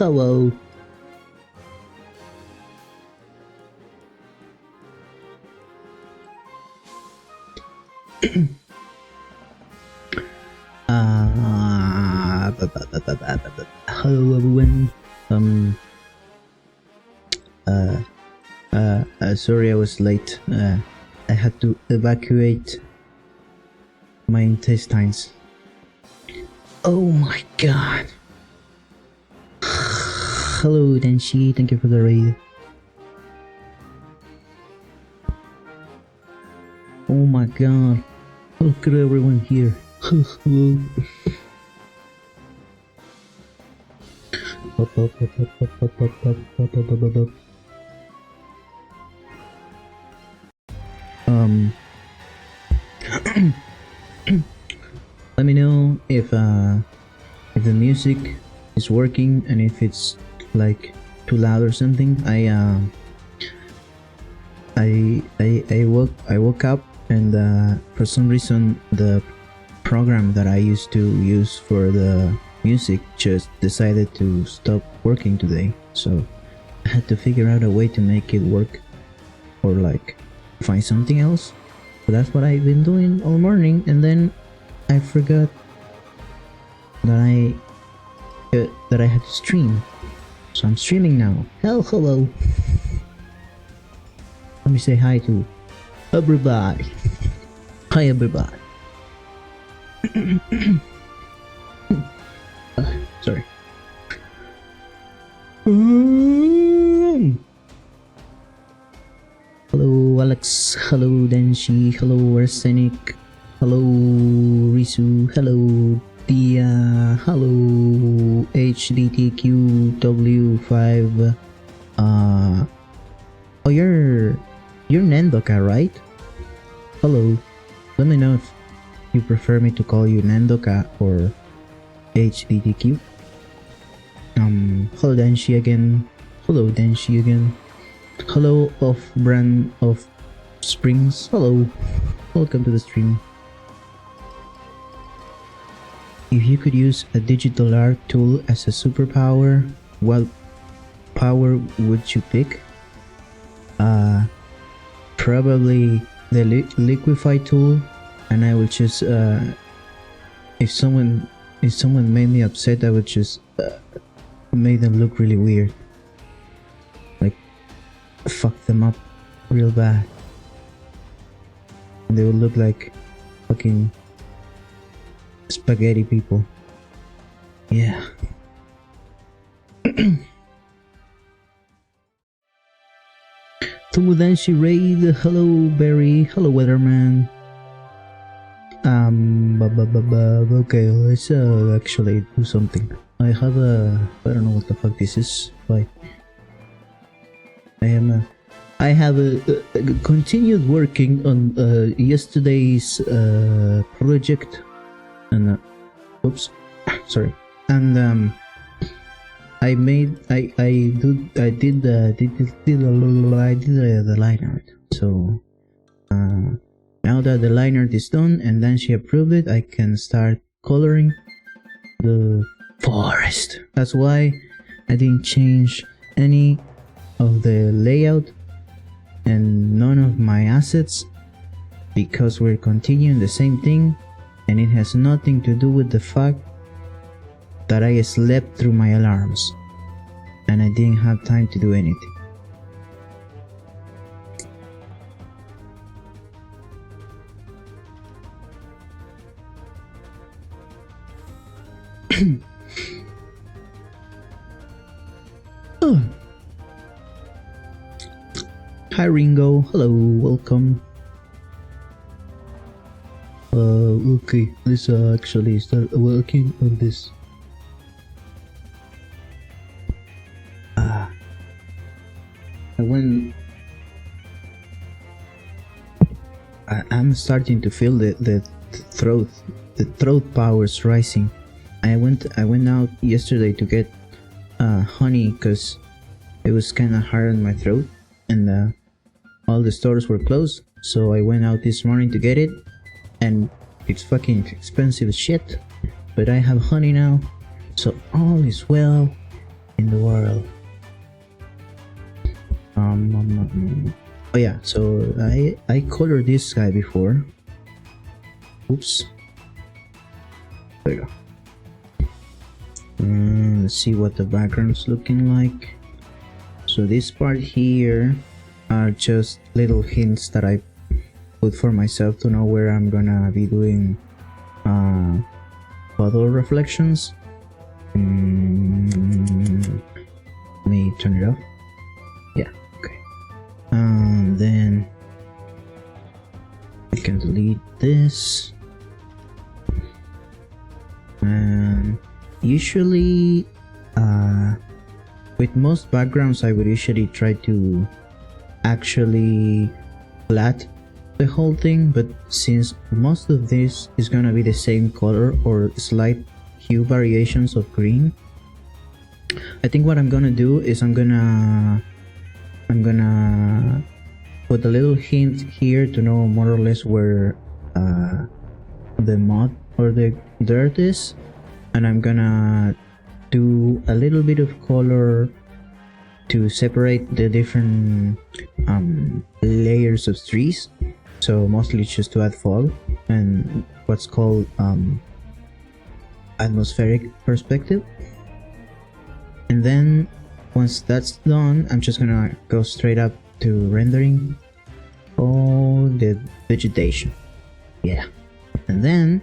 Hello. Hello everyone. Sorry I was late. I had to evacuate my intestines. Oh my god. Hello Denshi, thank you for the raid. Oh my god. Look at everyone here. Hello. Let me know if the music is working and if it's like too loud or something. I woke up and for some reason the program that I used to use for the music just decided to stop working today, so I had to figure out a way to make it work or like find something else. So that's what I've been doing all morning, and then I forgot that I had to stream, so I'm streaming now. Hello. Let me say hi to everybody. Hi everybody. Sorry. Hello Alex, hello Denshi, hello Arsenic, hello Risu, hello Dia, hello HDTQW5. Oh, you're Nandoka, right? Hello. Let me know if you prefer me to call you Nandoka or HDTQ. Hello Denshi again. Hello Denshi again. Hello off brand of Springs. Hello. Welcome to the stream. If you could use a digital art tool as a superpower, what power would you pick? Probably the liquefy tool, and I would just if someone made me upset, I would just make them look really weird, like fuck them up real bad. They would look like fucking spaghetti people. Yeah. Tomudanshi Raid, hello Barry, hello Weatherman. Okay, let's actually do something. I have I don't know what the fuck this is, but I have continued working on yesterday's project, and oops, sorry, and I did the line art. So now that the line art is done and then she approved it, I can start coloring the forest. That's why I didn't change any of the layout and none of my assets, because we're continuing the same thing, and it has nothing to do with the fact that I slept through my alarms and I didn't have time to do anything. Oh. Hi Ringo, hello, welcome. Okay, let's actually start working on this. I'm starting to feel the throat powers rising. I went out yesterday to get honey because it was kind of hard on my throat, and all the stores were closed. So I went out this morning to get it, and it's fucking expensive as shit. But I have honey now, so all is well in the world. Oh yeah, so I colored this guy before. Oops. There you go. Let's see what the background's looking like. So this part here are just little hints that I put for myself to know where I'm gonna be doing puddle reflections. Let me turn it off. Yeah, okay. And then I can delete this. And usually with most backgrounds I would usually try to actually flat the whole thing, but since most of this is gonna be the same color or slight hue variations of green, I think what I'm gonna do is I'm gonna put a little hint here to know more or less where the mud or the dirt is, and I'm gonna do a little bit of color to separate the different layers of trees. So mostly just to add fog and what's called atmospheric perspective. And then once that's done, I'm just gonna go straight up to rendering all the vegetation. Yeah. And then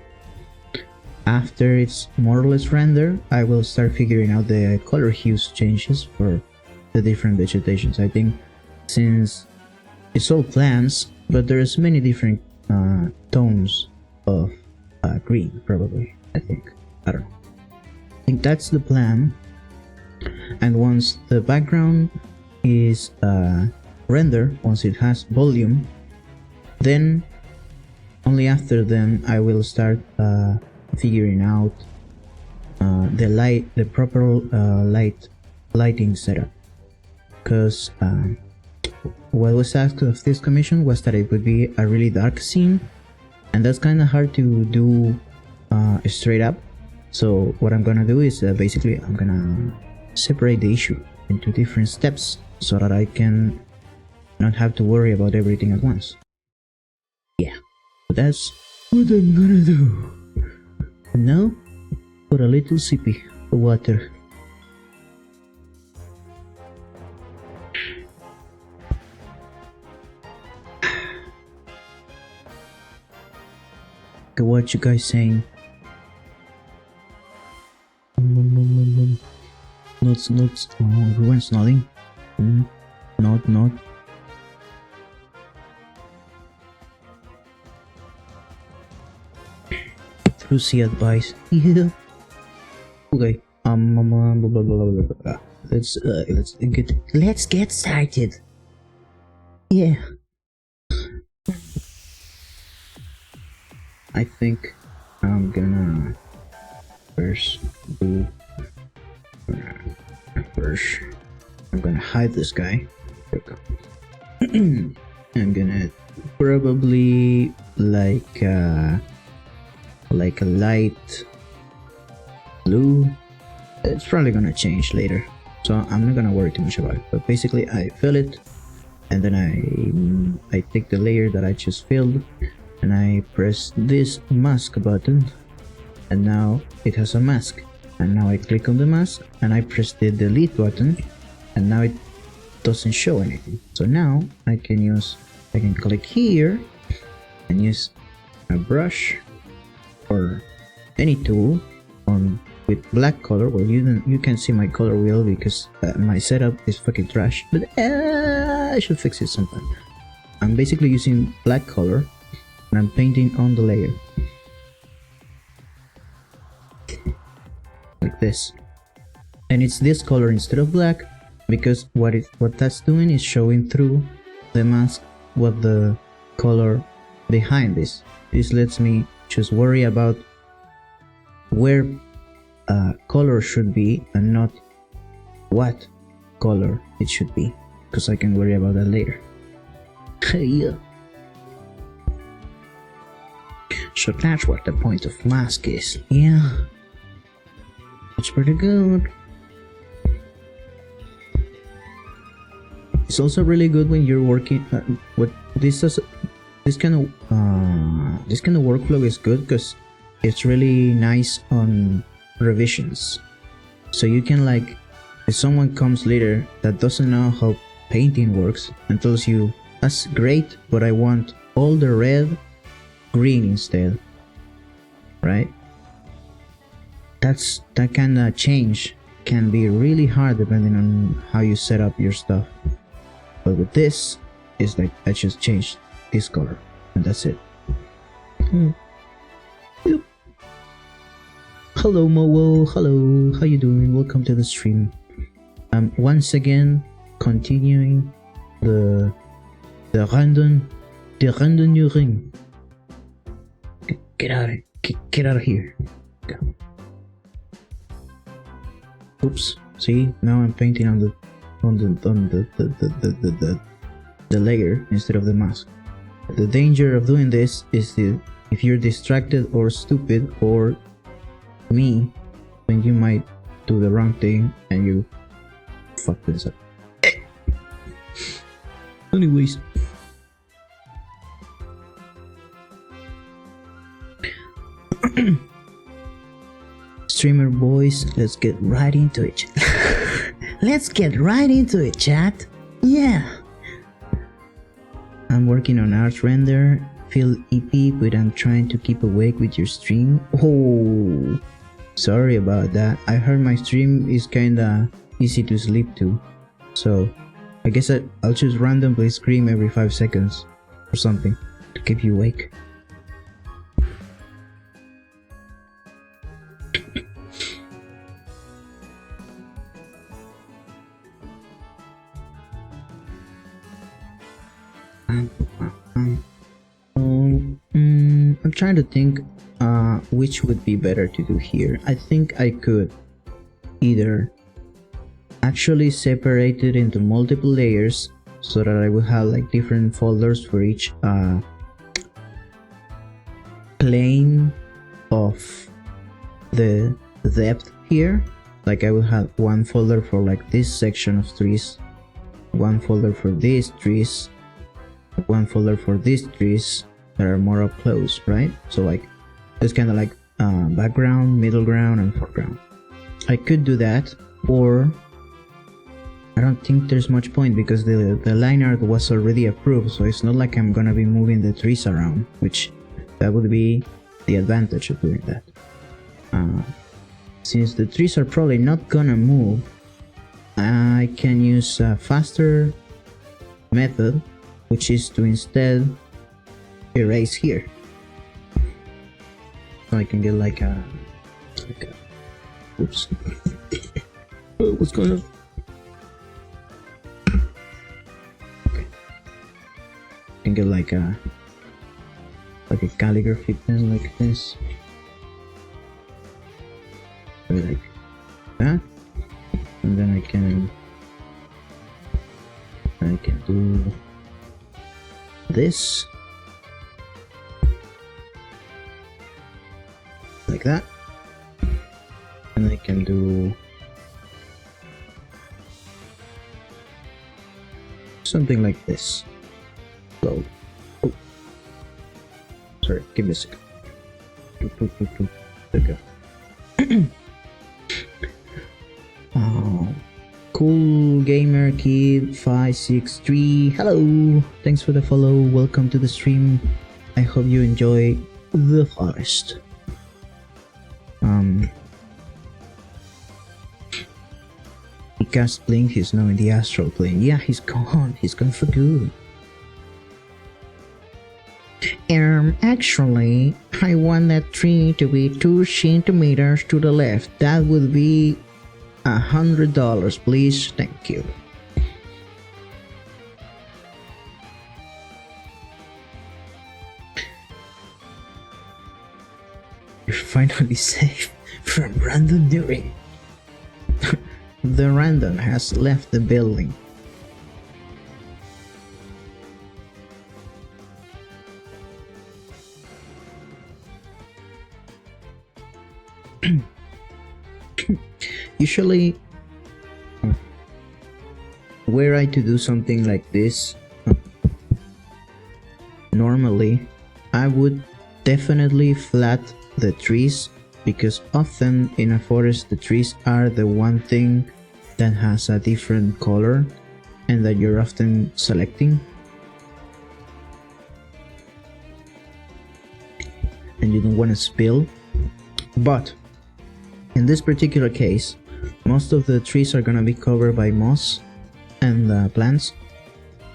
after it's more or less rendered, I will start figuring out the color hues changes for the different vegetations. I think since it's all plants, but there's many different tones of green, probably. I think. I don't know. I think that's the plan. And once the background is rendered, once it has volume, then only after then I will start figuring out the proper lighting setup. Because what was asked of this commission was that it would be a really dark scene, and that's kind of hard to do straight up. So what I'm gonna do is basically I'm gonna separate the issue. into different steps so that I can not have to worry about everything at once. Yeah, so that's what I'm gonna do. And now, for a little sippy of water. Okay, what you guys saying? Notes. Oh, everyone's nodding. Nod. Lucy advice. Yeah. Okay. Blah, blah, blah. Let's get started. Yeah. I think I'm gonna first I'm gonna hide this guy. There we go. I'm gonna probably like a light blue. It's probably gonna change later, so I'm not gonna worry too much about it. But basically I fill it, and then I take the layer that I just filled and I press this mask button, and now it has a mask. And now I click on the mask and I press the delete button, and now it doesn't show anything. So now I can click here and use a brush or any tool with black color. Well, you can see my color wheel because my setup is fucking trash, but I should fix it sometime. I'm basically using black color and I'm painting on the layer like this, and it's this color instead of black because what that's doing is showing through the mask what the color behind this. This lets me just worry about where color should be and not what color it should be, because I can worry about that later. Yeah. So that's what the point of mask is. Yeah, that's pretty good. It's also really good when you're working with this kind of workflow is good because it's really nice on revisions. So you can, like, if someone comes later that doesn't know how painting works and tells you, that's great, but I want all the red green instead, right? That kind of change can be really hard depending on how you set up your stuff. But with this, it's like I just changed this color and that's it. Yep. Hello Mowo, hello, how you doing? Welcome to the stream. Once again, continuing the rendering. Get out of here. Go. Oops. See, now I'm painting on the layer instead of the mask. The danger of doing this is if you're distracted or stupid or me, then you might do the wrong thing and you fuck this up. Anyways. Streamer boys, let's get right into it. Let's get right into it, chat. Yeah. I'm working on art render. Feel EP, but I'm trying to keep awake with your stream. Oh, sorry about that. I heard my stream is kinda easy to sleep to, so I guess I'll just randomly scream every 5 seconds or something to keep you awake. I'm trying to think which would be better to do here. I think I could either actually separate it into multiple layers so that I would have like different folders for each plane of the depth here, Like I will have one folder for like this section of trees, one folder for these trees, one folder for these trees that are more up close, right? So like it's kind of like background, middle ground, and foreground. I could do that, or I don't think there's much point because the line art was already approved, so it's not like I'm gonna be moving the trees around, which that would be the advantage of doing that. Since the trees are probably not gonna move, I can use a faster method, which is to instead erase here. So I can get like a oops. Oh, what's going on? Okay. I can get like a calligraphy pen like this. Or like that. And then I can do this like that, and I can do something like this. So, oh, sorry, give me a second. There we go. Cool Gamer Kid 563. Hello, thanks for the follow. Welcome to the stream. I hope you enjoy the forest. He cast Blink. He's now in the astral plane. Yeah, he's gone. He's gone for good. Actually, I want that tree to be 2 centimeters to the left. That would be $100, please. Thank you. You're finally safe from random during. The random has left the building. Usually, were I to do something like this, normally I would definitely flat the trees, because often in a forest the trees are the one thing that has a different color and that you're often selecting, and you don't want to spill. But in this particular case, most of the trees are gonna be covered by moss and plants,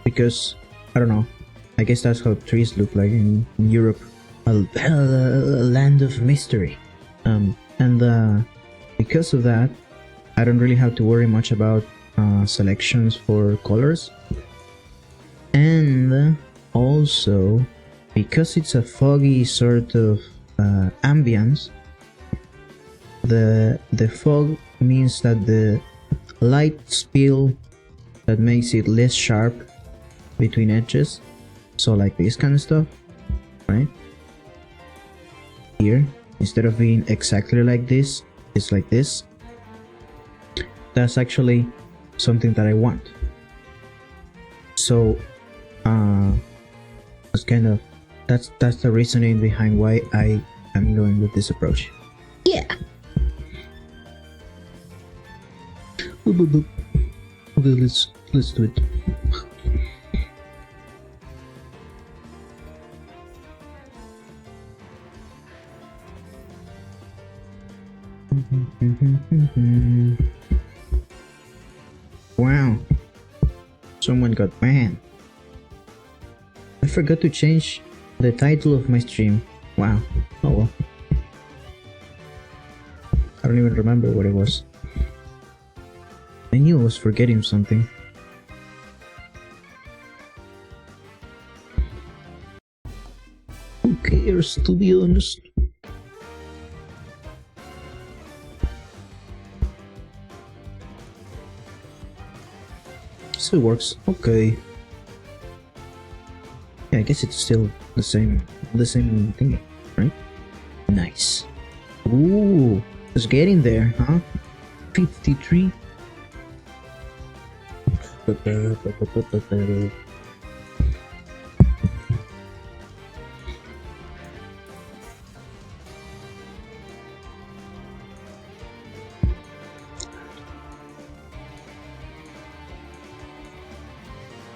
because I don't know, I guess that's how trees look like in Europe, a land of mystery. And because of that, I don't really have to worry much about selections for colors. And also, because it's a foggy sort of ambience, the fog means that the light spill that makes it less sharp between edges, so like this kind of stuff, right here, instead of being exactly like this, it's like this. That's actually something that I want. So it's kind of that's the reasoning behind why I am going with this approach. Yeah. Boop, boop, boop. Okay, let's do it. Wow, someone got banned. I forgot to change the title of my stream. Wow. Oh well. I don't even remember what it was. I knew I was forgetting something. Who cares, to be honest? Still works. Okay. Yeah, I guess it's still the same thing, right? Nice. Ooh, it's getting there, huh? 53.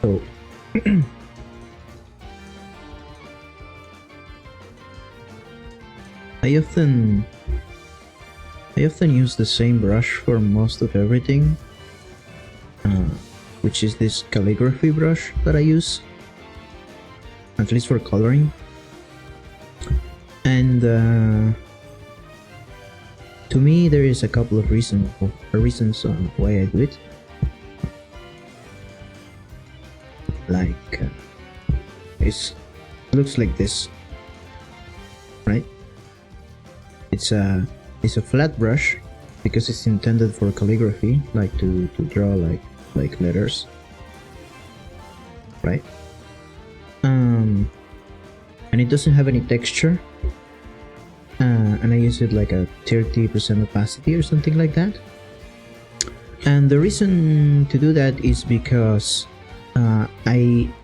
So I often use the same brush for most of everything, which is this calligraphy brush that I use, at least for coloring. And to me, there is a couple of reasons why I do it. Like it looks like this, right? It's a flat brush because it's intended for calligraphy, like to draw like letters, right? And it doesn't have any texture, and I use it like a 30% opacity or something like that. And the reason to do that is because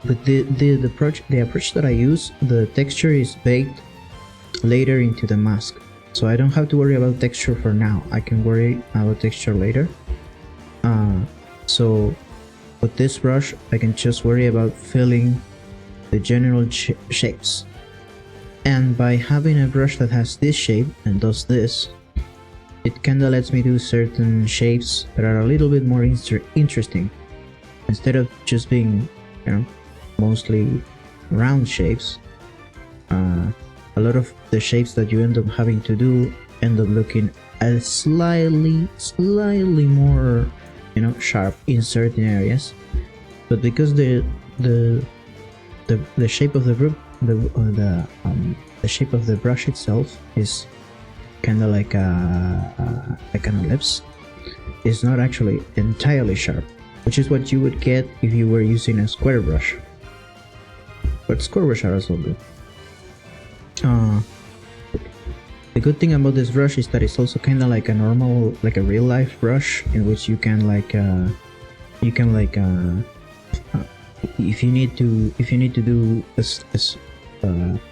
with the approach that I use, the texture is baked later into the mask, so I don't have to worry about texture for now. I can worry about texture later. So with this brush, I can just worry about filling the general shapes. And by having a brush that has this shape and does this, it kinda lets me do certain shapes that are a little bit more interesting. Instead of just being, mostly round shapes, a lot of the shapes that you end up having to do end up looking a slightly more, sharp in certain areas. But because the shape of the shape of the brush itself is kind of like an ellipse, it's not actually entirely sharp, which is what you would get if you were using a square brush. But square brush are also good. The good thing about this brush is that it's also kind of like a normal, like a real life brush, in which you can if you need to do a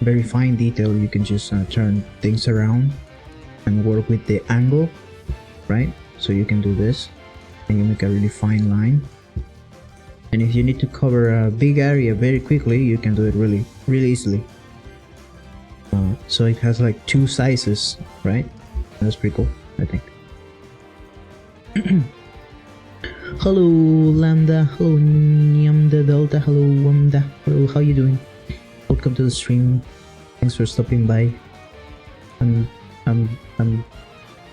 very fine detail, you can just turn things around and work with the angle, right? So you can do this and you make a really fine line. And if you need to cover a big area very quickly, you can do it really easily. So it has like two sizes, right? That's pretty cool, I think. Hello Lambda, hello Nyamda Delta, hello Wamda, hello, how you doing? Welcome to the stream. Thanks for stopping by. I'm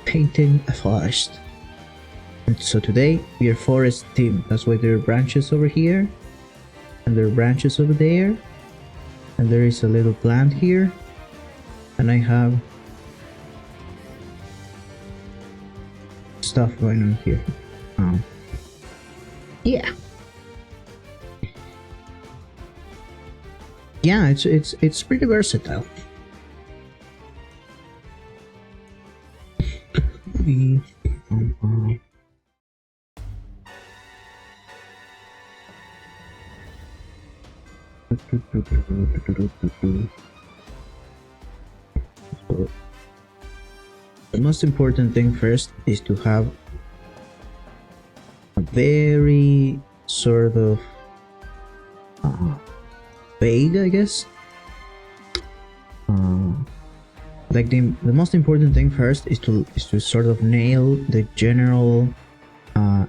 painting a forest. And so today we are forest team. That's why there are branches over here, and there are branches over there, and there is a little plant here, and I have stuff going on here. Yeah, it's pretty versatile. So, the most important thing first is to have a very sort of vague, I guess. Like the most important thing first is to sort of nail the general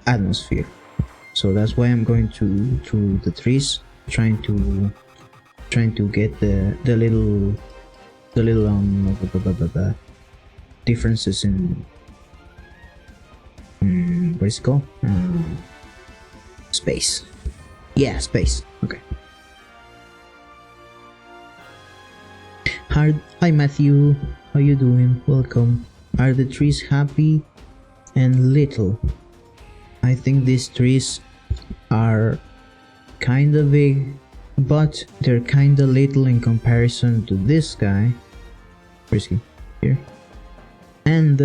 atmosphere. So that's why I'm going through the trees, trying to get the little differences in what is it called? Space. Yeah, space. Okay. Hi Matthew, how you doing? Welcome. Are the trees happy and little? I think these trees are kinda big, but they're kinda little in comparison to this guy. Where's he? Here. And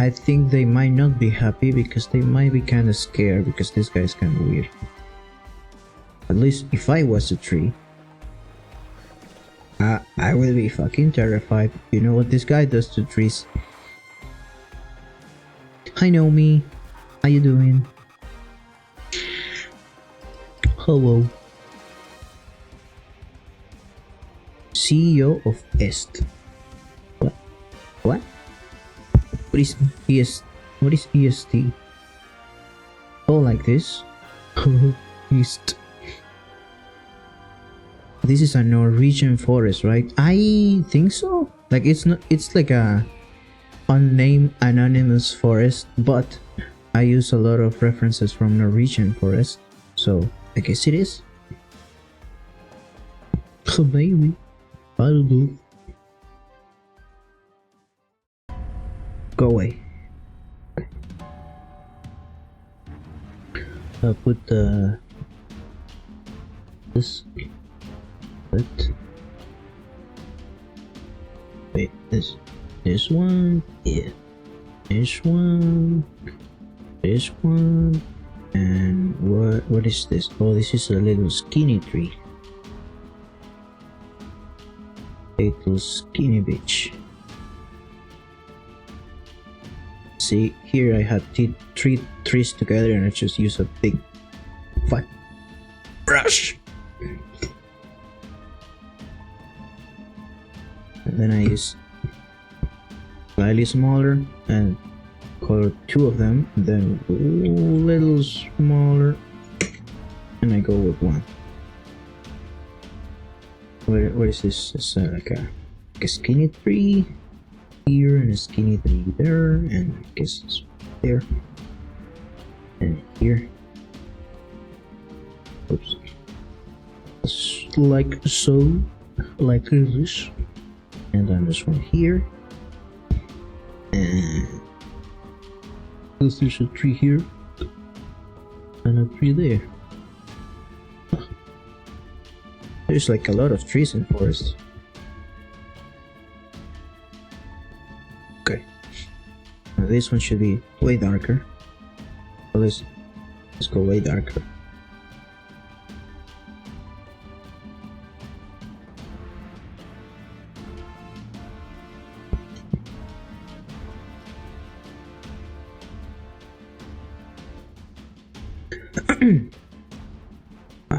I think they might not be happy because they might be kind of scared because this guy's kind of weird. At least if I was a tree, I would be fucking terrified. You know what this guy does to trees? Hi Naomi, how you doing? Hello. CEO of Est. What? What? What is ES? What is EST? Oh, like this? East. This is a Norwegian forest, right? I think so. Like it's not. It's like a unnamed anonymous forest, but I use a lot of references from Norwegian forest, so I guess it is. Maybe. I'll do. Go away. I'll put this. Wait, this one, yeah, this one, and what is this? Oh, this is a little skinny tree. Little skinny bitch. See, here I had three trees together and I just use a big fat brush. And then I use slightly smaller and color two of them, and then a little smaller, and I go with one. What is this? It's like a skinny tree here and a skinny tree there, and I guess it's there and here. Oops. Like so, like this. And then this one here, and there's a tree here, and a tree there. There's like a lot of trees in forest. Okay, now this one should be way darker. So let's go way darker.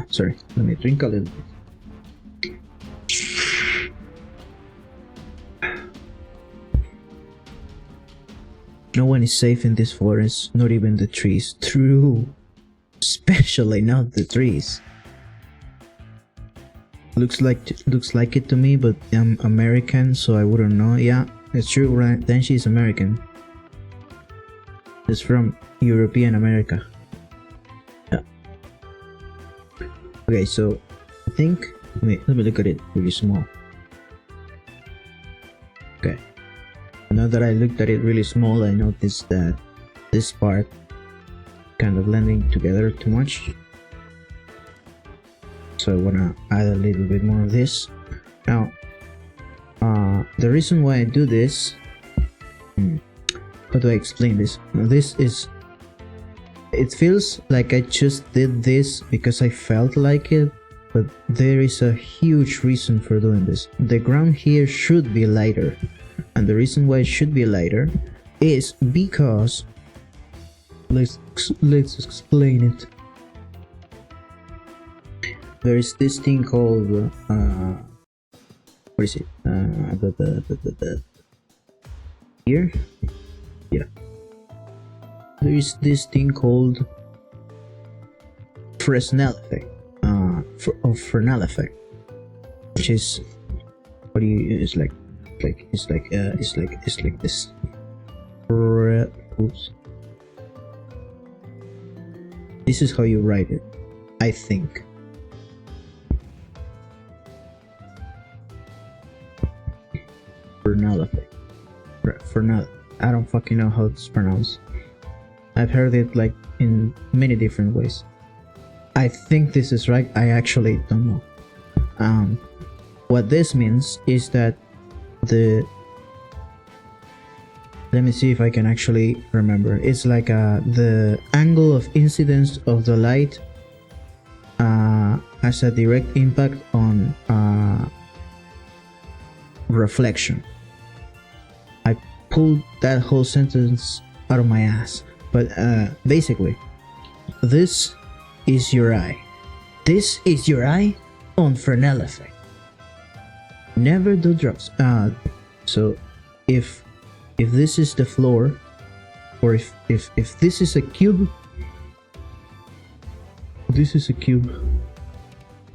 Sorry, let me drink a little bit. No one is safe in this forest, not even the trees. True. Especially not the trees. Looks like it to me, but I'm American, so I wouldn't know. Yeah, it's true, right? Then she's American. It's from European America. Okay, so I think let me look at it really small. Okay, now that I looked at it really small, I noticed that this part kind of blending together too much. So I wanna add a little bit more of this. Now, the reason why I do this, how do I explain this? Now, this is. It feels like I just did this because I felt like it, but there is a huge reason for doing this. The ground here should be lighter, and the reason why it should be lighter is because let's explain it. There is this thing called what is it? Here, yeah. There is this thing called Fresnel effect, Fresnel effect, which is what do you? It's like this. Oops. This is how you write it, I think. Fresnel effect. Fresnel. I don't fucking know how it's pronounced. I've heard it like in many different ways. I think this is right. I actually don't know. What this means is that Let me see if I can actually remember. It's like the angle of incidence of the light has a direct impact on reflection. I pulled that whole sentence out of my ass. But basically, this is your eye. This is your eye on Fresnel effect. Never do drugs. So if this is the floor, or if this is a cube, this is a cube,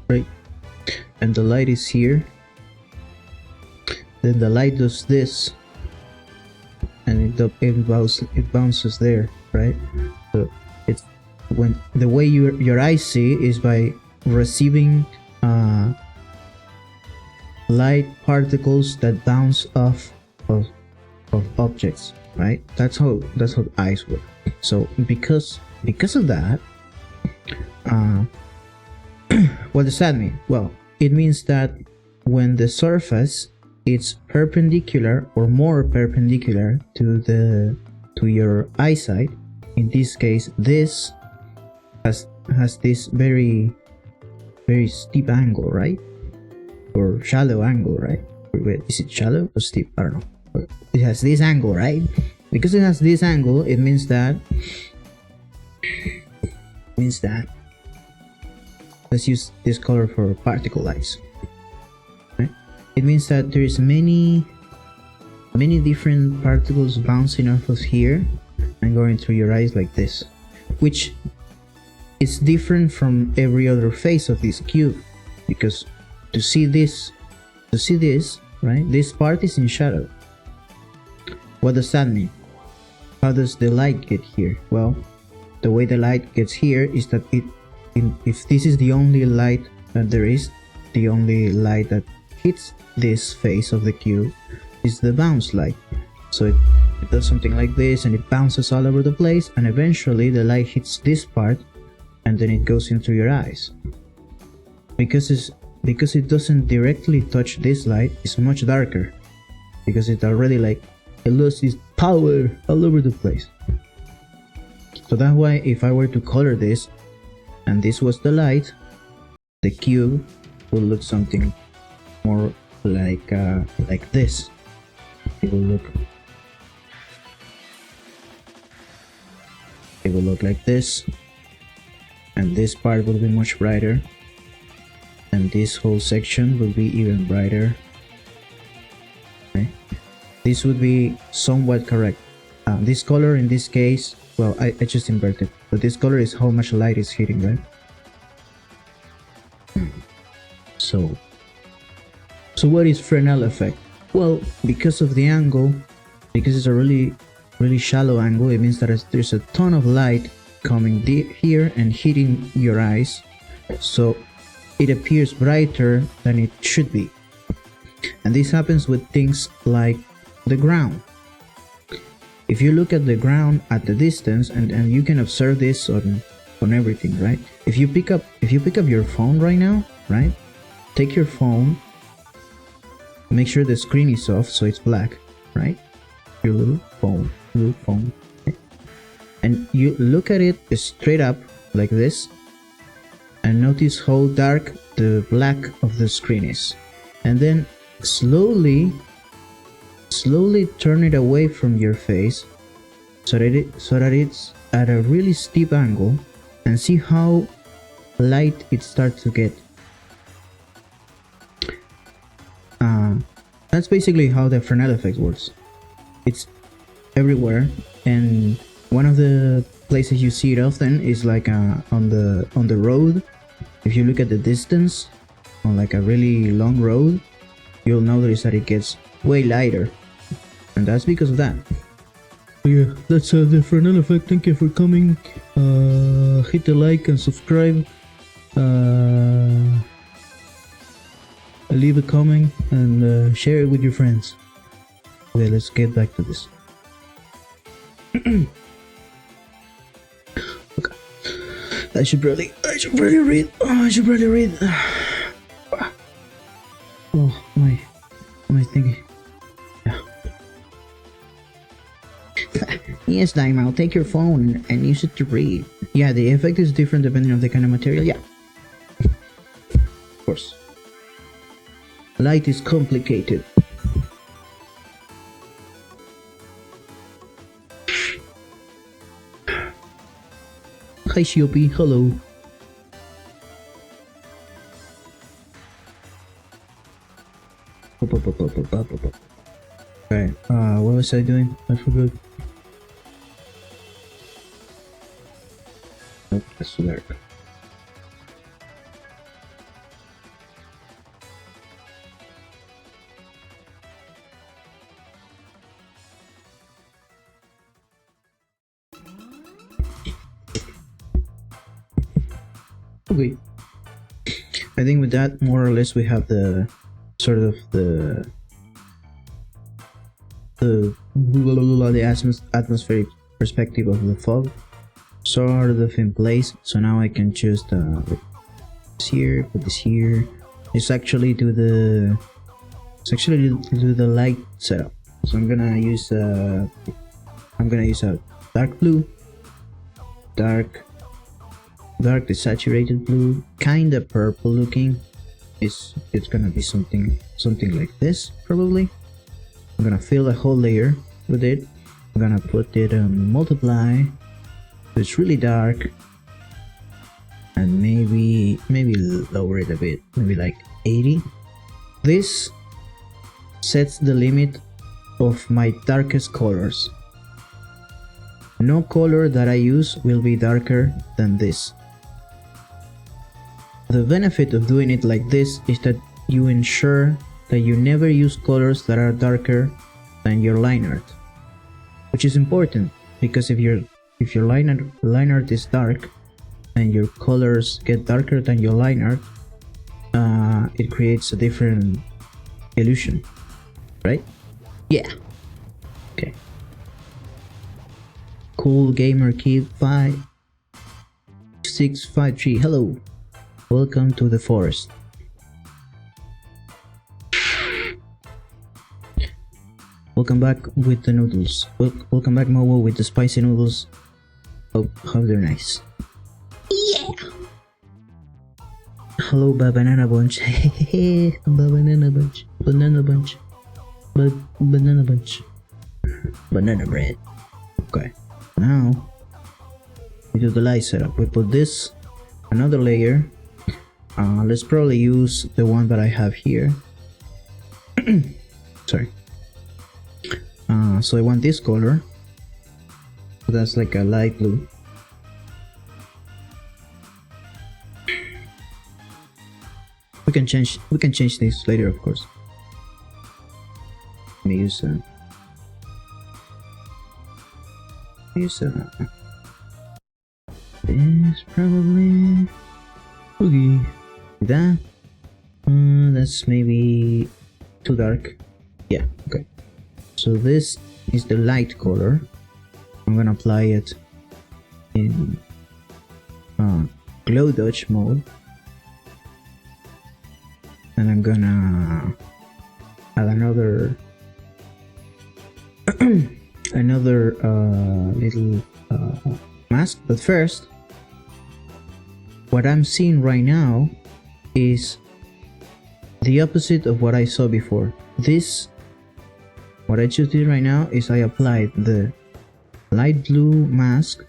right? And the light is here. Then the light does this, and it bounces there, right? So it's when the way your eyes see is by receiving light particles that bounce off of objects, right? That's how eyes work. So because of that, what does that mean? Well, it means that when the surface is perpendicular or more perpendicular to your eyesight, in this case this has this very steep angle, right? Or shallow angle, right? Wait, is it shallow or steep? I don't know. It has this angle, right? Because it has this angle, it means that let's use this color for particle lights, right? It means that there is many different particles bouncing off of here and going through your eyes like this, which is different from every other face of this cube, because to see this, right, this part is in shadow. What does that mean? How does the light get here? Well, the way the light gets here is that if this is the only light that there is, the only light that hits this face of the cube is the bounce light. So it does something like this, and it bounces all over the place, and eventually the light hits this part, and then it goes into your eyes. Because it doesn't directly touch this light, it's much darker, because it already it loses power all over the place. So that's why if I were to color this and this was the light, the cube will look something more like this. It will look like this, and this part will be much brighter, and this whole section will be even brighter. Okay. This would be somewhat correct. This color in this case, well, I just inverted, but this color is how much light is hitting, right? So what is Fresnel effect? Well, because of the angle, because it's a really shallow angle, it means that there's a ton of light coming here and hitting your eyes, so it appears brighter than it should be. And this happens with things like the ground. If you look at the ground at the distance, and you can observe this on everything, right? If you pick up your phone right now, right? Take your phone, make sure the screen is off so it's black, right? Your little phone, okay? And you look at it straight up like this, and notice how dark the black of the screen is, and then slowly turn it away from your face so that it's at a really steep angle, and see how light it starts to get. That's basically how the Fresnel effect works. It's everywhere, and one of the places you see it often is like on the road. If you look at the distance on like a really long road, you'll notice that it gets way lighter, and that's because of that. Yeah, that's the Fresnel effect. Thank you for coming. Hit the like and subscribe. Leave a comment and share it with your friends. Okay, let's get back to this. Okay. I should probably read. Oh, my thingy. Yeah. Yes, Daima, I'll take your phone and use it to read. Yeah, the effect is different depending on the kind of material. Yeah. Of course. Light is complicated. Hi, Shiopi. Hello. Okay, what was I doing? I forgot. Nope, that's too dark. Okay. I think with that, more or less, we have the sort of the atmospheric perspective of the fog sort of in place. So now I can just put this here, put this here. It's actually do the light setup. So I'm gonna use a dark blue, dark desaturated blue, kind of purple looking. It's gonna be something like this probably. I'm gonna fill the whole layer with it. I'm gonna put it on multiply, so it's really dark, and maybe lower it a bit, maybe like 80. This sets the limit of my darkest colors. No color that I use will be darker than this. The benefit of doing it like this is that you ensure that you never use colors that are darker than your line art, which is important because if your line art is dark and your colors get darker than your line art, it creates a different illusion, right? Yeah. Okay. Cool Gamer Kid 5653. Hello. Welcome to the forest. Welcome back with the noodles. Welcome back, Momo, with the spicy noodles. Hope they're nice. Yeah. Hello, Banana Bunch. Banana Bunch. Banana Bunch. Banana Bunch. Banana bread. Okay. Now we do the light setup. We put this, another layer. Let's probably use the one that I have here. Sorry. So I want this color. So that's like a light blue. We can change this later, of course. Let me use this probably. Okay. That's maybe too dark. Yeah, okay. So this is the light color. I'm gonna apply it in glow dodge mode, and I'm gonna add another little mask. But first, what I'm seeing right now is the opposite of what I saw before. What I just did right now is I applied the light blue mask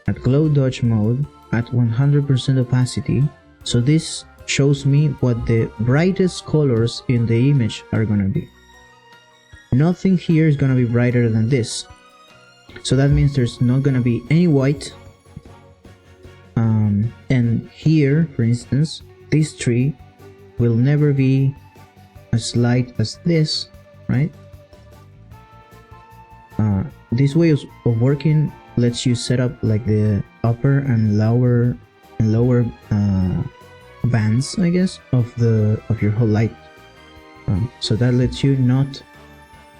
at glow dodge mode at 100% opacity. So this shows me what the brightest colors in the image are gonna be. Nothing here is gonna be brighter than this. So that means there's not gonna be any white. And here, for instance, this tree will never be as light as this, right? This way of working lets you set up like the upper and lower bands, I guess, of your whole light. So that lets you not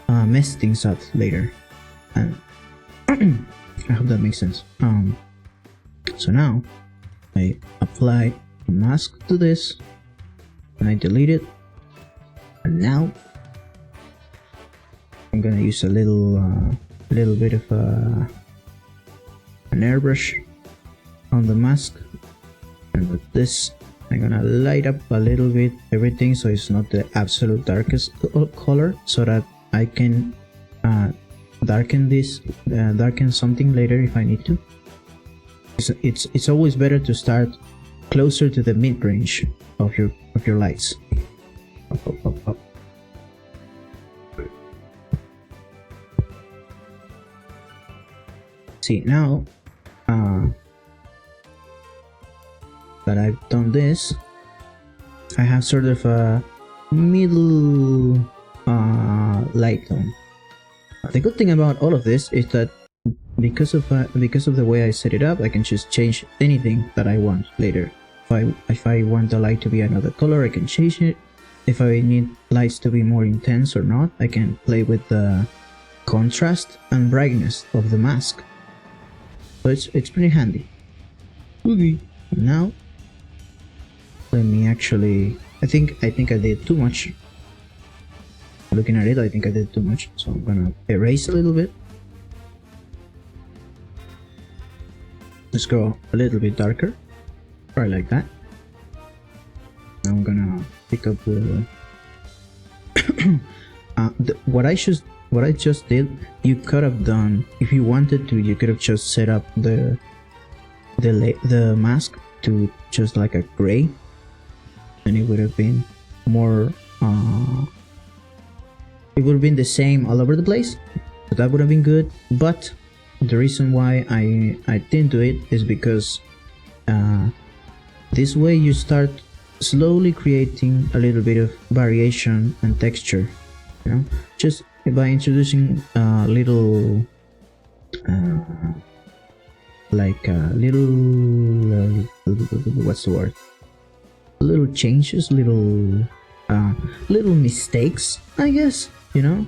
mess things up later. And I hope that makes sense. So now I apply a mask to this, and I delete it, and now I'm gonna use a little a little bit of an airbrush on the mask, and with this I'm gonna light up a little bit everything so it's not the absolute darkest color, so that I can darken this, darken something later if I need to. It's always better to start closer to the mid-range of your lights. Up. See, now that I've done this, I have sort of a middle light tone. The good thing about all of this is that because of the way I set it up, I can just change anything that I want later. If I want the light to be another color, I can change it. If I need lights to be more intense or not, I can play with the contrast and brightness of the mask. So it's pretty handy. Okay. Now let me actually. I think I did too much. Looking at it, I think I did too much, so I'm gonna erase a little bit. Let's go a little bit darker, right like that. Now I'm gonna pick up the, what I just did. You could have done, if you wanted to, you could have just set up the mask to just like a gray, and it would have been more. It would have been the same all over the place, so that would have been good. But the reason why I didn't do it is because this way you start slowly creating a little bit of variation and texture, you know, just by introducing little what's the word, little changes, little mistakes, I guess, you know.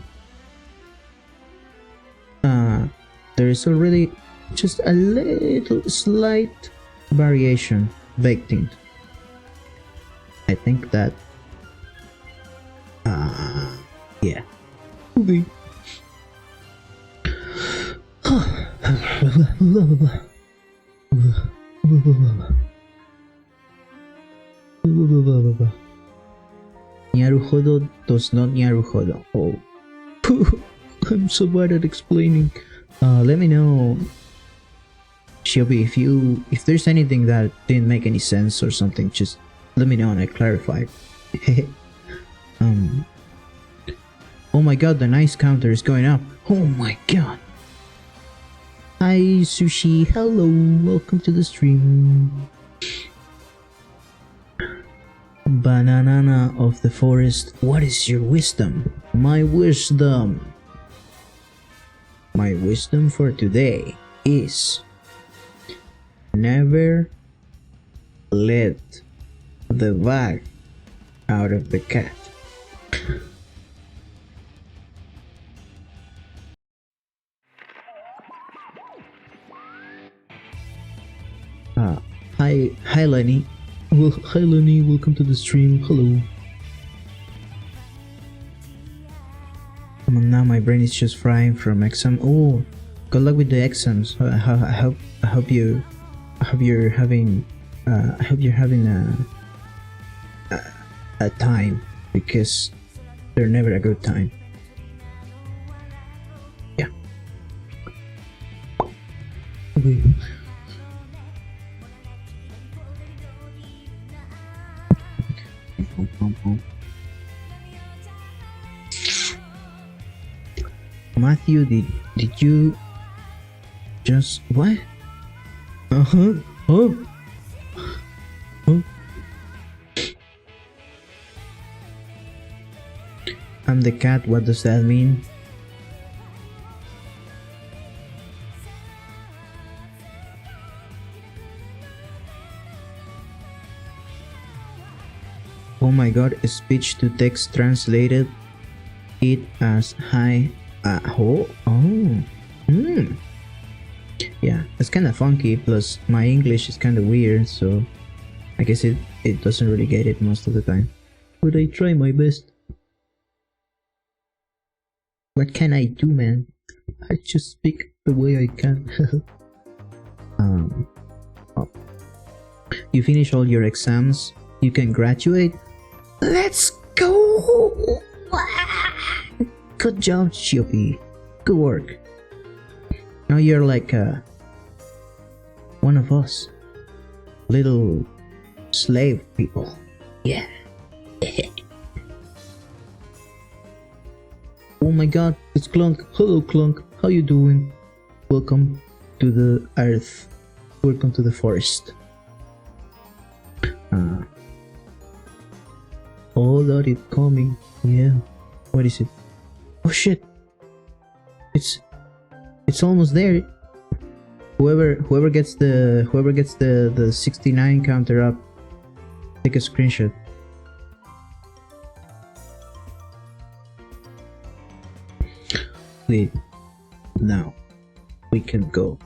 There is already just a little slight variation baked in. I think that yeah. Okay. Nyaruhodo does not Nyaruhodo. Oh. I'm so bad at explaining. Let me know, Shiobi, if there's anything that didn't make any sense or something, just let me know and I clarify. Oh my god, the nice counter is going up. Oh my god. Hi Sushi, hello, welcome to the stream. Banana of the forest, what is your wisdom? My wisdom for today is never let the bag out of the cat. Hi Lenny. Well, hi Lenny, welcome to the stream. Hello. Now my brain is just frying from exam. Oh, good luck with the exams. I hope you're having a time, because they're never a good time. Yeah. Okay. Matthew, did you just what? Oh. I'm the cat, what does that mean? Oh my god, speech to text translated it as hi. Yeah, it's kind of funky, plus my English is kind of weird, so I guess it doesn't really get it most of the time. But I try my best. What can I do, man? I just speak the way I can. Oh. You finish all your exams, you can graduate. Let's go! Good job, Shiopi. Good work. Now you're like one of us. Little slave people. Yeah. Oh my god, it's Clunk. Hello Clunk, how you doing? Welcome to the earth. Welcome to the forest. Oh, that is coming. Yeah. What is it? Oh shit. It's almost there. Whoever gets the 69 counter up, take a screenshot. Wait. Now we can go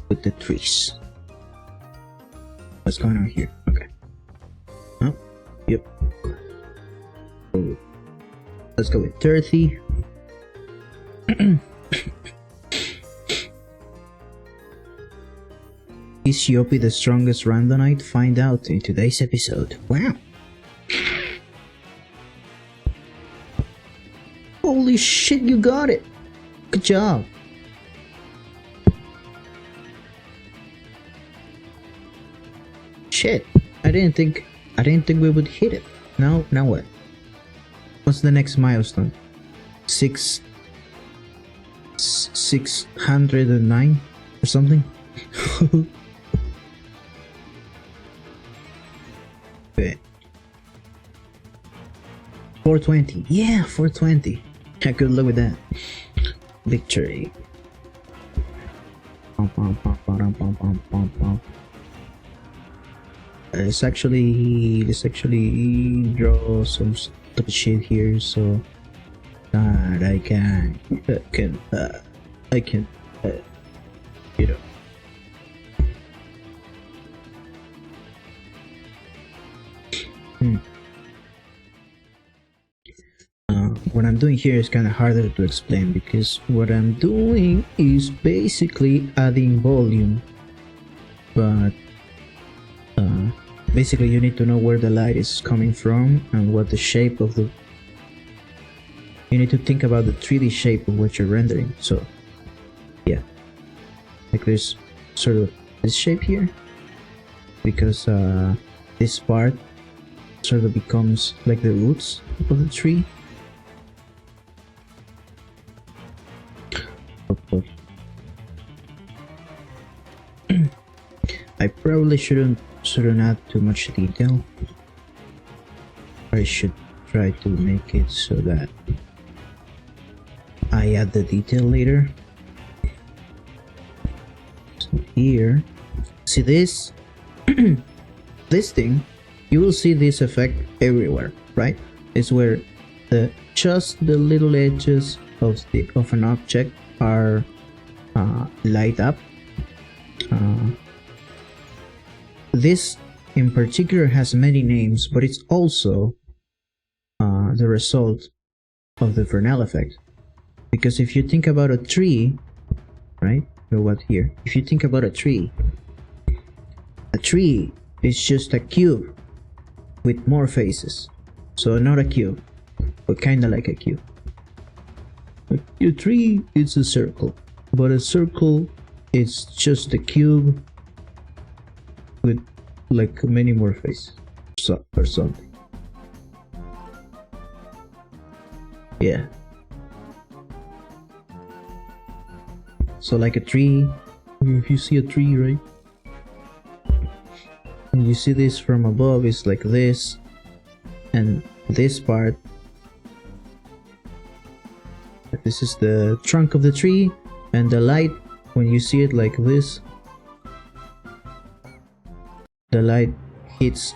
with the trees. What's going on here? Okay. Oh, yep. Oh. Let's go with 30. Is Shiopi the strongest Randonite? Find out in today's episode. Wow. Holy shit, you got it. Good job. Shit. I didn't think we would hit it. Now what? What's the next milestone? 609 or something? Okay. 420. Yeah, 420. Yeah, good luck with that. Victory. Let's actually draw some stupid shit here so that I can you know. What I'm doing here is kind of harder to explain because what I'm doing is basically adding volume, but basically you need to know where the light is coming from and what the shape of the... You need to think about the 3D shape of what you're rendering. So yeah, like there's sort of this shape here because this part sort of becomes like the roots of the tree. I probably shouldn't add too much detail. I should try to make it so that I add the detail later. So here, see this? This thing, you will see this effect everywhere, right? It's where just the little edges of an object are light up. This in particular has many names, but it's also the result of the Fresnel effect. Because if you think about a tree, right? So what here? If you think about a tree is just a cube with more faces. So not a cube, but kinda like a cube. A tree is a circle, but a circle is just a cube with like many more faces or something. Yeah. So like a tree, if you see a tree, right? And you see this from above, it's like this, and this part, this is the trunk of the tree, and the light, when you see it like this, the light hits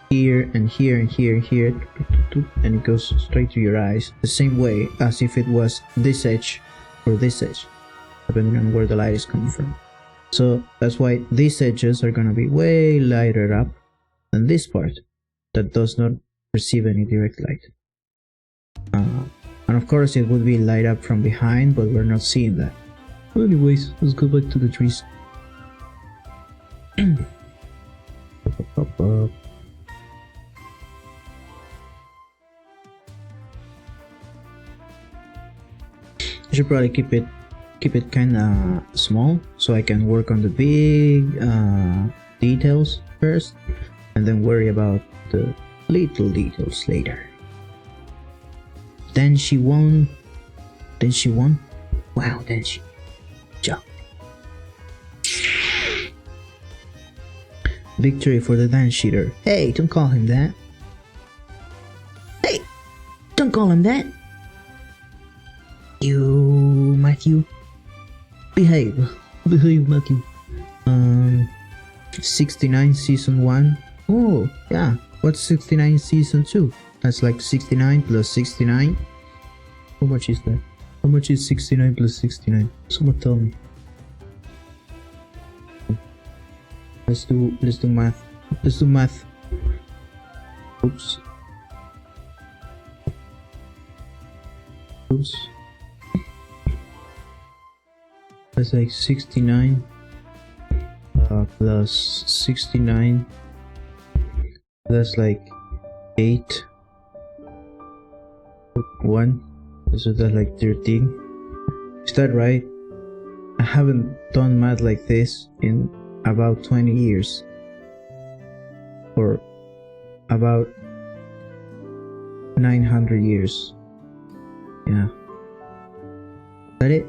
here and here and here and here, and it goes straight to your eyes, the same way as if it was this edge or this edge, depending on where the light is coming from. So that's why these edges are gonna be way lighter up than this part that does not receive any direct light. And And of course it would be light up from behind, but we're not seeing that. Anyways, let's go back to the trees. I should probably keep it kind of small so I can work on the big details first, and then worry about the little details later. Then she won. Wow, then she jumped. Victory for the dance cheater. Hey, don't call him that. Hey, don't call him that. You, Matthew. Behave, Matthew. 69 season 1. Oh, yeah. What's 69 season 2? That's like 69 plus 69. How much is that? How much is 69 plus 69? Someone tell me. Let's do math. Let's do math. Oops. That's like 69 plus 69. That's like 8. 1. So that's like 13. Is that right? I haven't done math like this in about 20 years. Or about 900 years. Yeah. Is that it?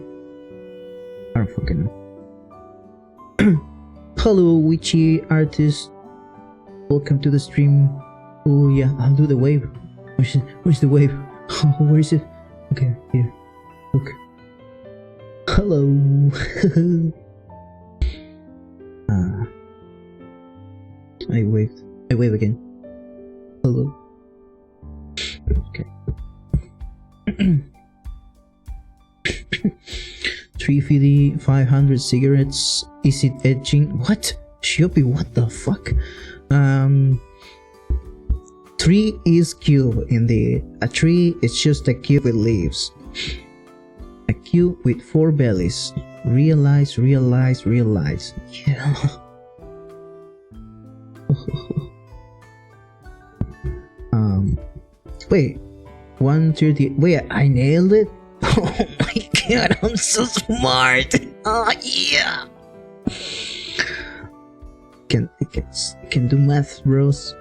I don't fucking know. Hello, witchy artist. Welcome to the stream. Oh yeah, I'll do the wave. Where's the wave? Oh, where is it? Okay, here. Look. Hello. I waved. I wave again. Hello. Okay. 350, 500 cigarettes. Is it edging? What? Shiopi, what the fuck? 3 is cube indeed. A tree is just a cube with leaves. A cube with 4 bellies. Realize. Yeah. Wait. 130. Wait, I nailed it? Oh my god, I'm so smart. Oh yeah. Can do math, bros.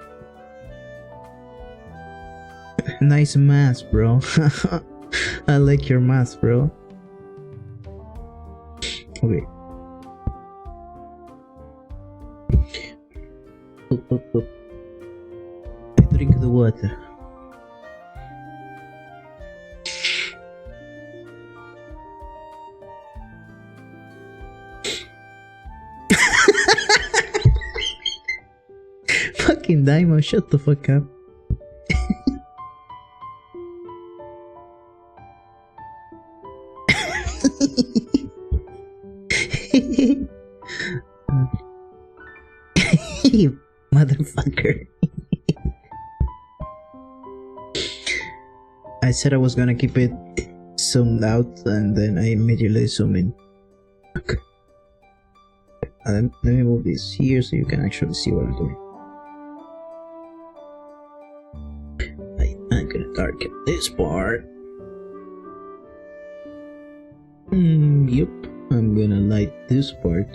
Nice math, bro. I like your math, bro. Okay. I drink the water. Fucking Daimo, shut the fuck up. You motherfucker. I said I was gonna keep it zoomed out and then I immediately zoom in. Okay. Let me move this here so you can actually see what I'm doing. I'm gonna target this part. Yep. I'm gonna light this part.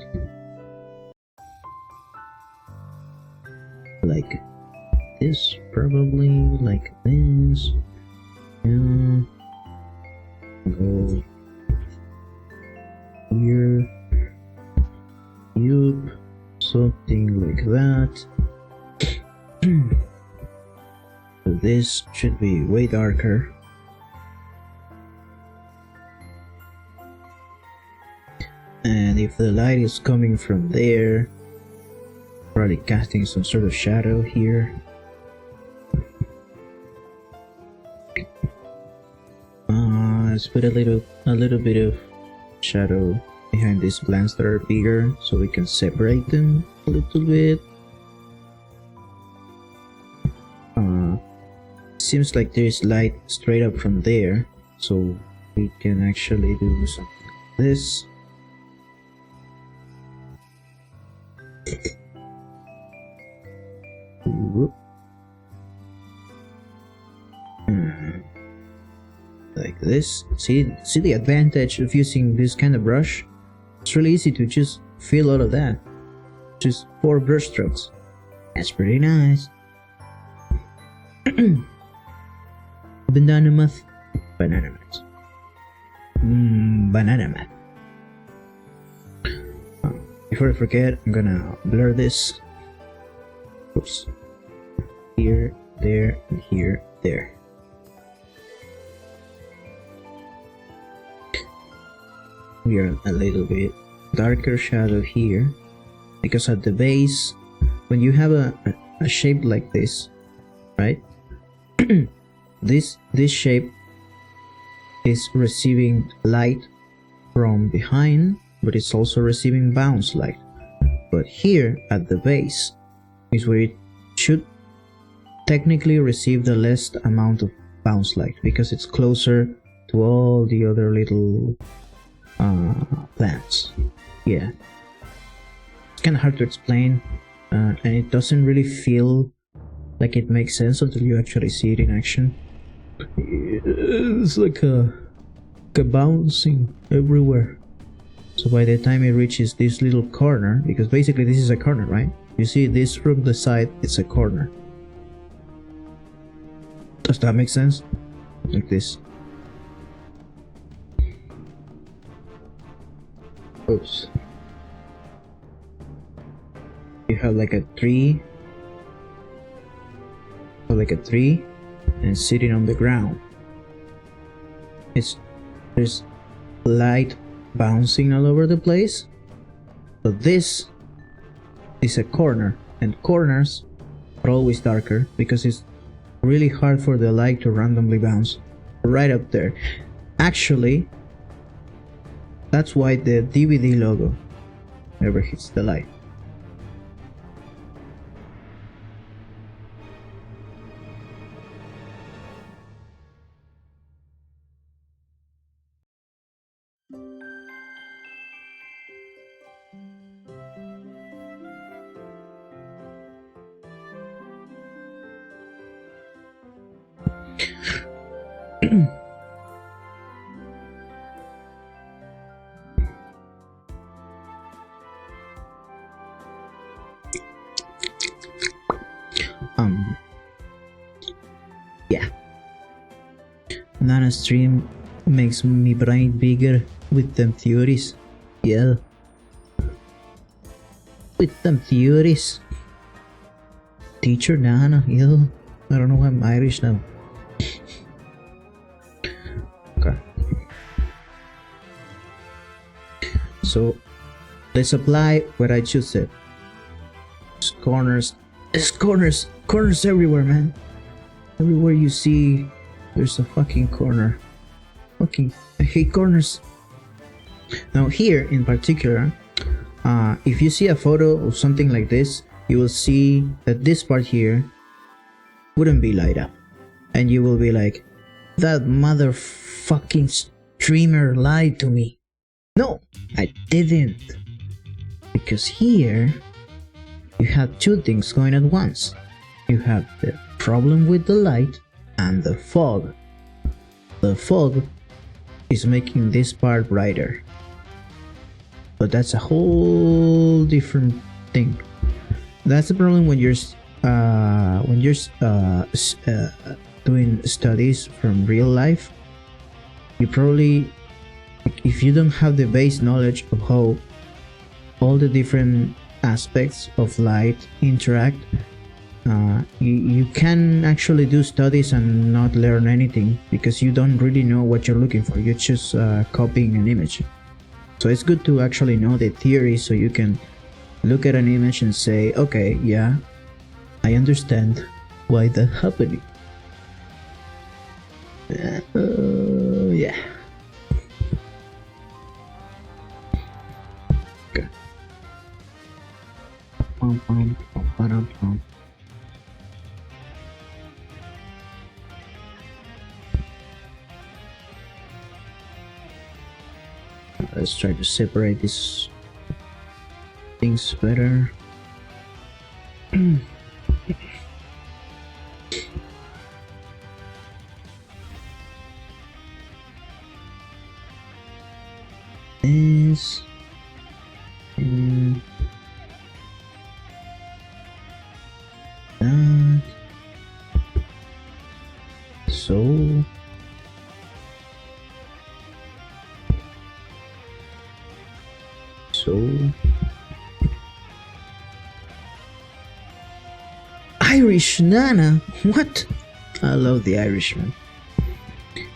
Like this, probably like this. Yeah. Go here. Yup. Something like that. So this should be way darker. And if the light is coming from there, probably casting some sort of shadow here. Let's put a little bit of shadow behind these plants that are bigger, so we can separate them a little bit. Seems like there's light straight up from there, So we can actually do something like this. Whoop. Like this. See the advantage of using this kind of brush? It's really easy to just fill all of that. Just 4 brush strokes. That's pretty nice. Banana math. Banana math. Banana math. Before I forget, I'm gonna blur this. Oops. Here, there, and here, there. We are a little bit darker shadow here, because at the base, when you have a shape like this, right? this shape is receiving light from behind, but it's also receiving bounce light. But here at the base is where it should technically receive the least amount of bounce light, because it's closer to all the other little plants. Yeah, it's kind of hard to explain, and it doesn't really feel like it makes sense until you actually see it in action. It's like a bouncing everywhere. So by the time it reaches this little corner, because basically this is a corner, right? You see this from the side, it's a corner. Does that make sense? Like this. Oops. You have like a tree, or like a tree, and sitting on the ground. There's light bouncing all over the place, but this is a corner, and corners are always darker because it's really hard for the light to randomly bounce right up there. Actually, that's why the DVD logo never hits the light. Yeah. Nana stream makes me brain bigger with them theories. Yeah. With them theories. Teacher Nana, yeah. I don't know why I'm Irish now. Okay. So let's apply what I just said. There's corners. There's corners everywhere, man. Everywhere you see, there's a fucking corner. I hate corners. Now here in particular, if you see a photo of something like this, you will see that this part here wouldn't be light up, and you will be like, that motherfucking streamer lied to me. No, I didn't. Because here you have two things going at once. You have the problem with the light and the fog. The fog is making this part brighter, but that's a whole different thing. That's the problem when you're doing studies from real life. You probably, if you don't have the base knowledge of how all the different aspects of light interact, you can actually do studies and not learn anything, because you don't really know what you're looking for. You're just copying an image. So it's good to actually know the theory, so you can look at an image and say, okay, yeah, I understand why that's happening. Yeah. Okay. Let's try to separate these things better. This and that. So Irish Nana, what? I love the Irishman.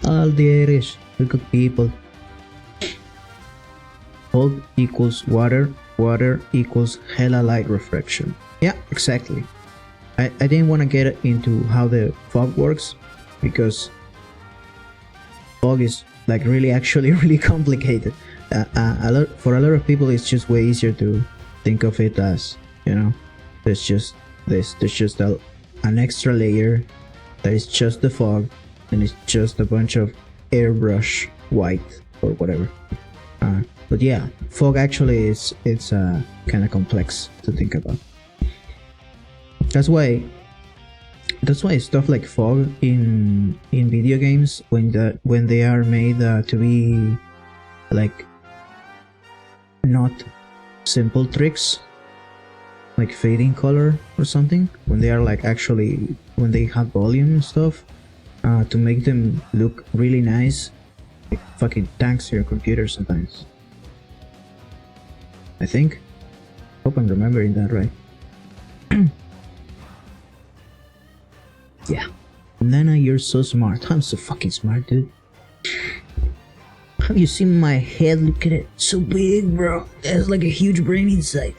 All the Irish, they're good people. Fog equals water, water equals hella light refraction. Yeah, exactly. I didn't want to get into how the fog works because fog is like really complicated. For a lot of people it's just way easier to think of it as, you know, there's just an extra layer that is just the fog, and it's just a bunch of airbrush white or whatever. But yeah, fog actually it's kind of complex to think about. That's why stuff like fog in video games, when they are made to be like not simple tricks like fading color or something, when they are like actually when they have volume and stuff, to make them look really nice, it fucking tanks your computer sometimes. I think. Hope I'm remembering that right. Yeah. Nana, you're so smart. I'm so fucking smart, dude. Have you seen my head? Look at it. So big, bro. It has like a huge brain inside.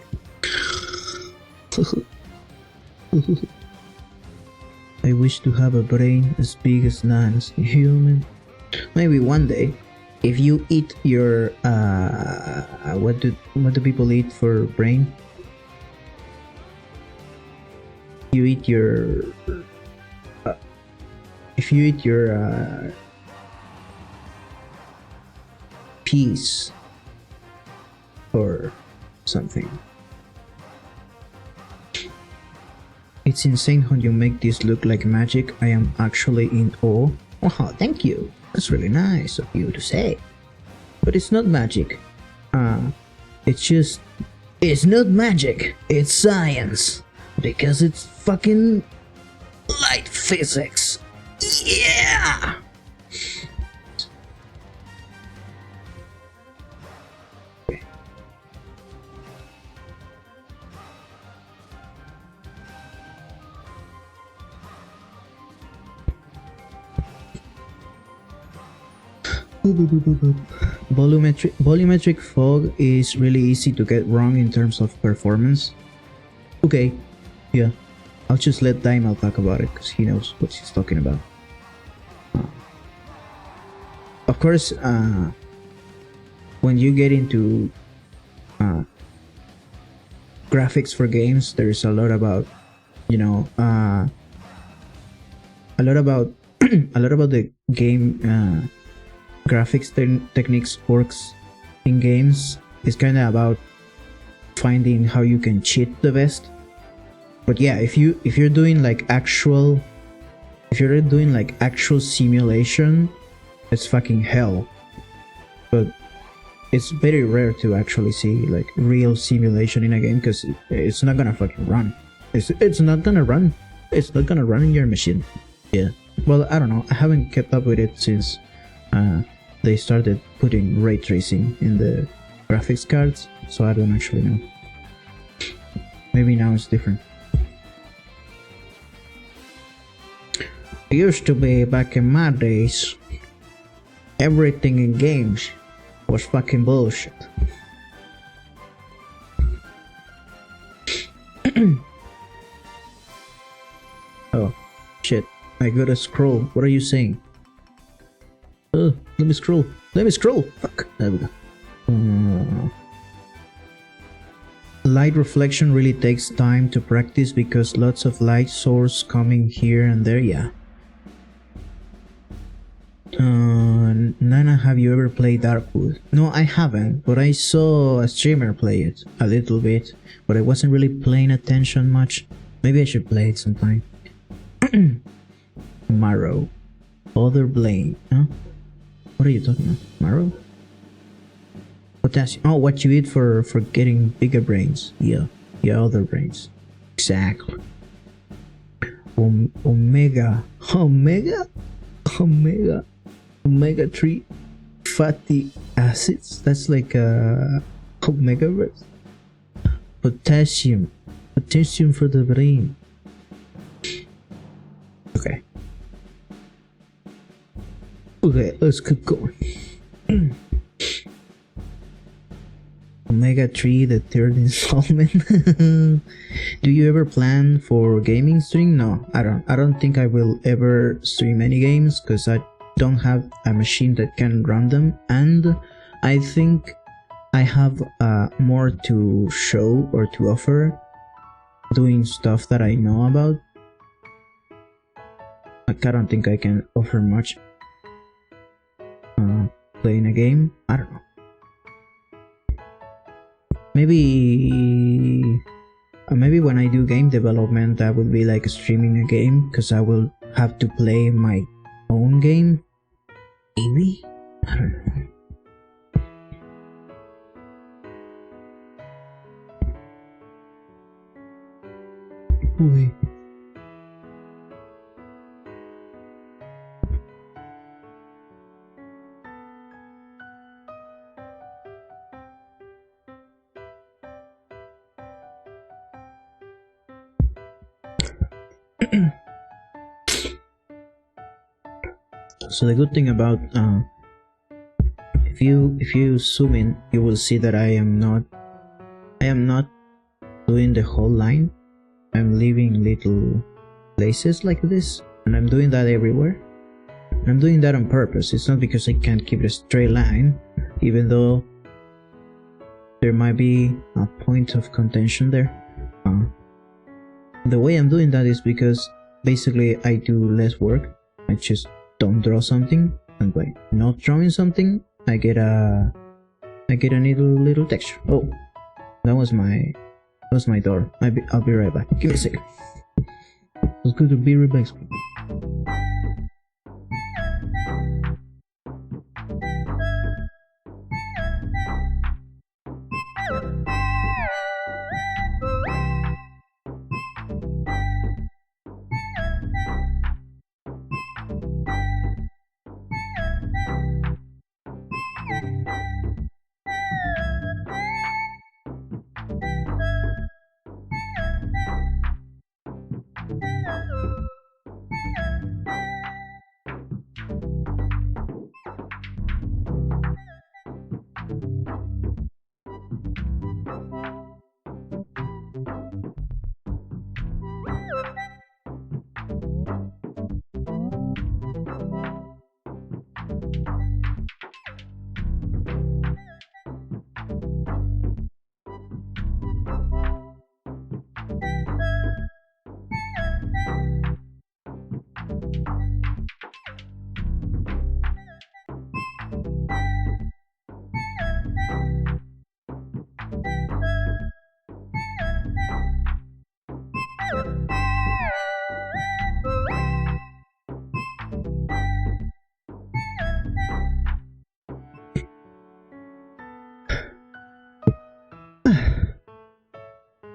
I wish to have a brain as big as Nana's human. Maybe one day, if you eat your what do people eat for brain? You eat your if you eat your peas or something. It's insane how you make this look like magic. I am actually in awe. Wow, thank you. That's really nice of you to say. But it's not magic. It's not magic. It's science. Because it's fucking light physics. Yeah! Volumetric fog is really easy to get wrong in terms of performance. Okay, yeah, I'll just let Daimel talk about it because he knows what he's talking about. Of course, when you get into graphics for games, there's a lot about, you know, a lot about the game graphics techniques works in games. Is kind of about finding how you can cheat the best. But yeah, if you're doing like actual simulation, it's fucking hell. But it's very rare to actually see like real simulation in a game because it's not gonna fucking run. It's not gonna run. It's not gonna run in your machine. Yeah. Well, I don't know. I haven't kept up with it since they started putting ray tracing in the graphics cards, so I don't actually know. Maybe now it's different. It used to be back in my days, everything in games was fucking bullshit. Oh, shit. I gotta scroll. What are you saying? Let me scroll. Fuck. There we go. Light reflection really takes time to practice because lots of light source coming here and there. Yeah. Nana, have you ever played Darkwood? No, I haven't, but I saw a streamer play it a little bit, but I wasn't really paying attention much. Maybe I should play it sometime. Marrow. Other blade, huh? What are you talking about? Marrow? Potassium. Oh, what you eat for getting bigger brains. Yeah, other brains. Exactly. Omega 3 fatty acids. That's like omega rest. Potassium for the brain. Okay, let's keep going. Omega 3, the third installment. Do you ever plan for gaming stream? No, I don't think I will ever stream any games because I don't have a machine that can run them, and I think I have more to show or to offer doing stuff that I know about. Like, I don't think I can offer much playing a game. I don't know. Maybe when I do game development, that would be like streaming a game, because I will have to play my own game. Maybe? I don't know. Uy. So the good thing about if you zoom in, you will see that I am not doing the whole line. I'm leaving little places like this, and I'm doing that everywhere. And I'm doing that on purpose. It's not because I can't keep a straight line, even though there might be a point of contention there. The way I'm doing that is because basically I do less work. I just don't draw something, and by not drawing something, I get a little texture. Oh, that was my door. I'll be right back. Give me a second. It's good to be right back.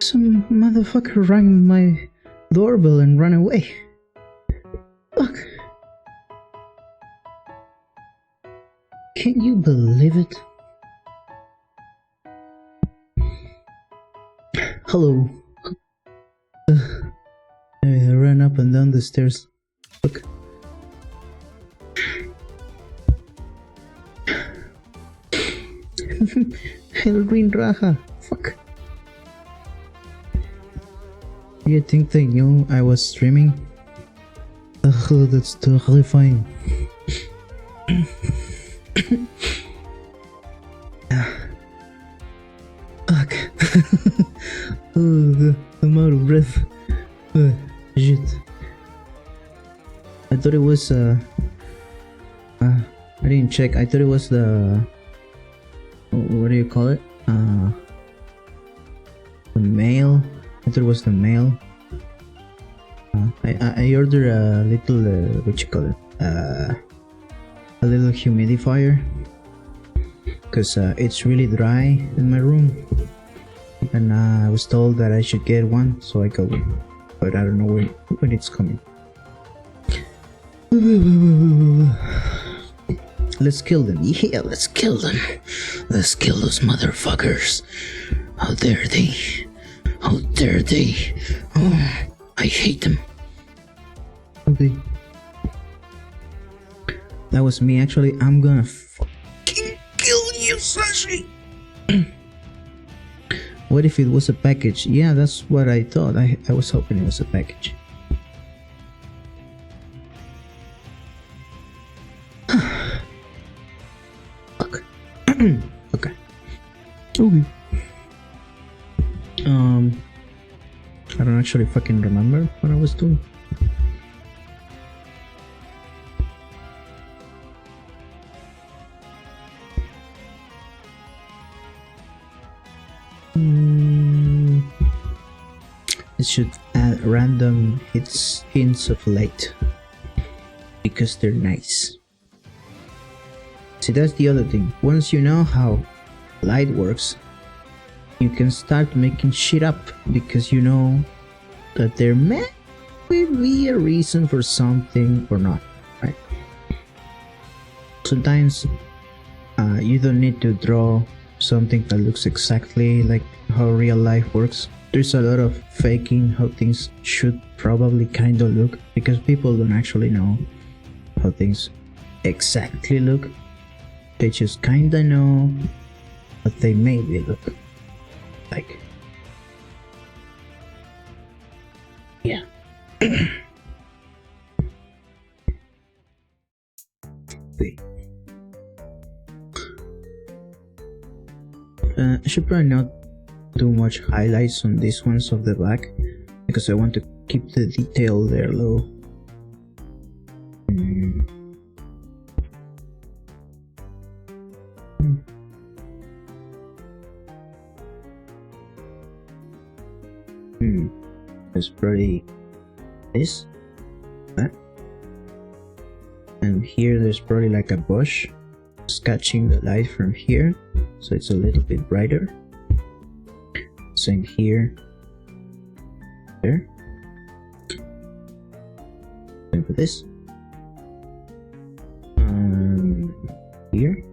Some motherfucker rang my doorbell and ran away. Fuck. Can you believe it? Hello. I ran up and down the stairs. Look. El green raja. Fuck. You think they knew I was streaming? Ugh, that's terrifying. Fuck. Oh, I'm out of breath. Shit. I thought it was I didn't check. I thought it was the, what do you call it? The mail. I thought it was the mail. I ordered a little, what you call it? A little humidifier, because it's really dry in my room, and I was told that I should get one, so I got one, but I don't know when it's coming. Let's kill them. Yeah, let's kill them. Let's kill those motherfuckers. How dare they? How dare they? Oh, I hate them. Okay. That was me. Actually, I'm gonna fucking kill you, Sashi. What if it was a package? Yeah, that's what I thought. I was hoping it was a package. Fuck. Okay. Okay. I don't actually fucking remember what I was doing. It should add random hints of light because they're nice. See, that's the other thing. Once you know how light works, you can start making shit up because you know that there may be a reason for something or not, right? Sometimes you don't need to draw something that looks exactly like how real life works. There's a lot of faking how things should probably kind of look, because people don't actually know how things exactly look. They just kind of know what they maybe look like. Yeah. Wait. I should probably not do much highlights on these ones of the back, because I want to keep the detail there low. There's probably this, that, and here there's probably like a bush catching the light from here, so it's a little bit brighter. Same here, there. Same for this. Here.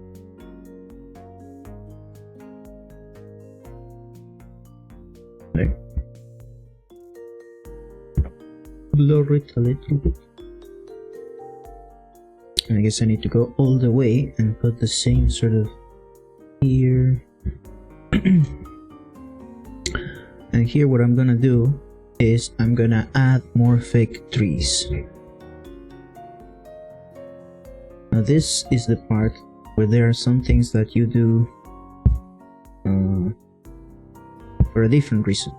There. Blur it a little bit. And I guess I need to go all the way and put the same sort of here. And here what I'm gonna do is I'm gonna add more fake trees. Now this is the part where there are some things that you do for a different reason,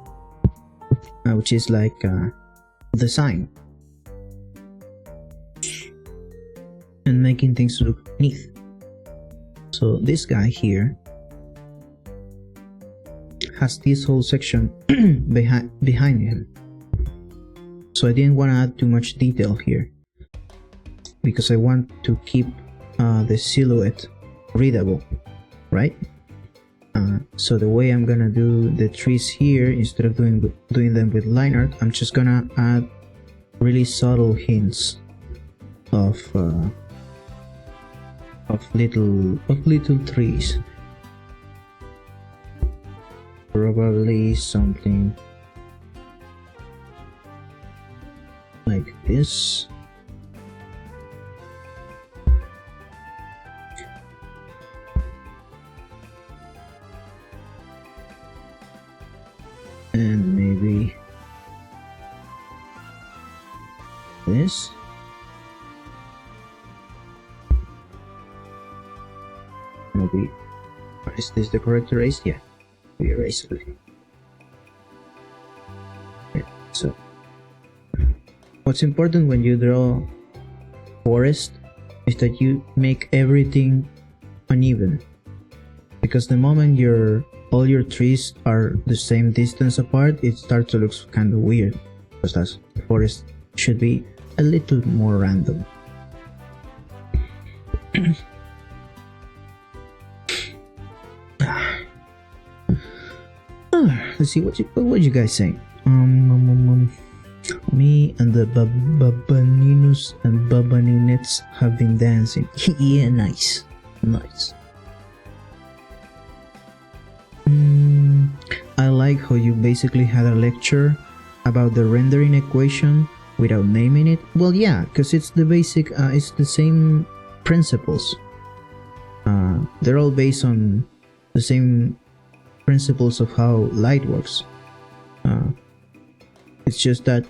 which is like design and making things look neat. So this guy here has this whole section behind him, so I didn't want to add too much detail here because I want to keep the silhouette readable, right? So the way I'm gonna do the trees here, instead of doing them with line art, I'm just gonna add really subtle hints of little trees. Probably something like this. And maybe this. Maybe, is this the correct erase? Yeah, we erase it. Okay, so what's important when you draw forest is that you make everything uneven, because the moment all your trees are the same distance apart, it starts to look kind of weird, because the forest should be a little more random. Let's see what you guys say. Me and the Babaninus and Babaninets have been dancing. Yeah, nice. I like how you basically had a lecture about the rendering equation without naming it. Well, yeah, because it's the basic, it's the same principles. They're all based on the same principles of how light works. It's just that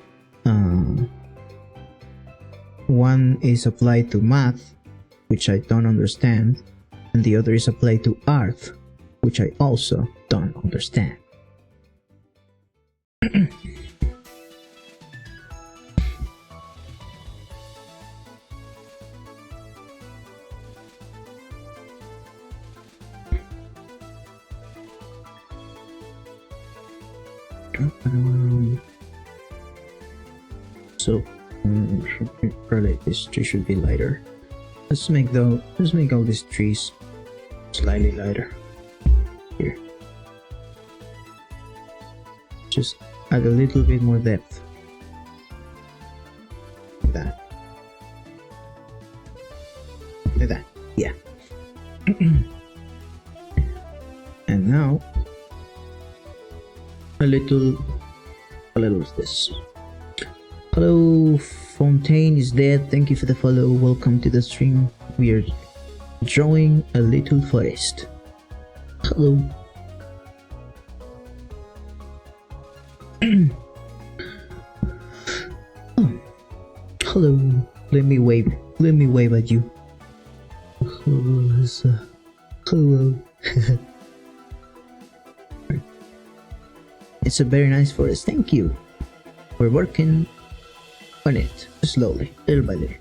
one is applied to math, which I don't understand, and the other is applied to art, which I also don't understand. So probably this tree should be lighter. Let's make all these trees slightly lighter. Here, just add a little bit more depth. Like that, yeah. And now a little of this. Hello, Fontaine is dead. Thank you for the follow. Welcome to the stream. We are drawing a little forest. Hello. Oh. Hello. Let me wave at you. Hello. It's a very nice forest. Thank you. We're working on it slowly, little by little.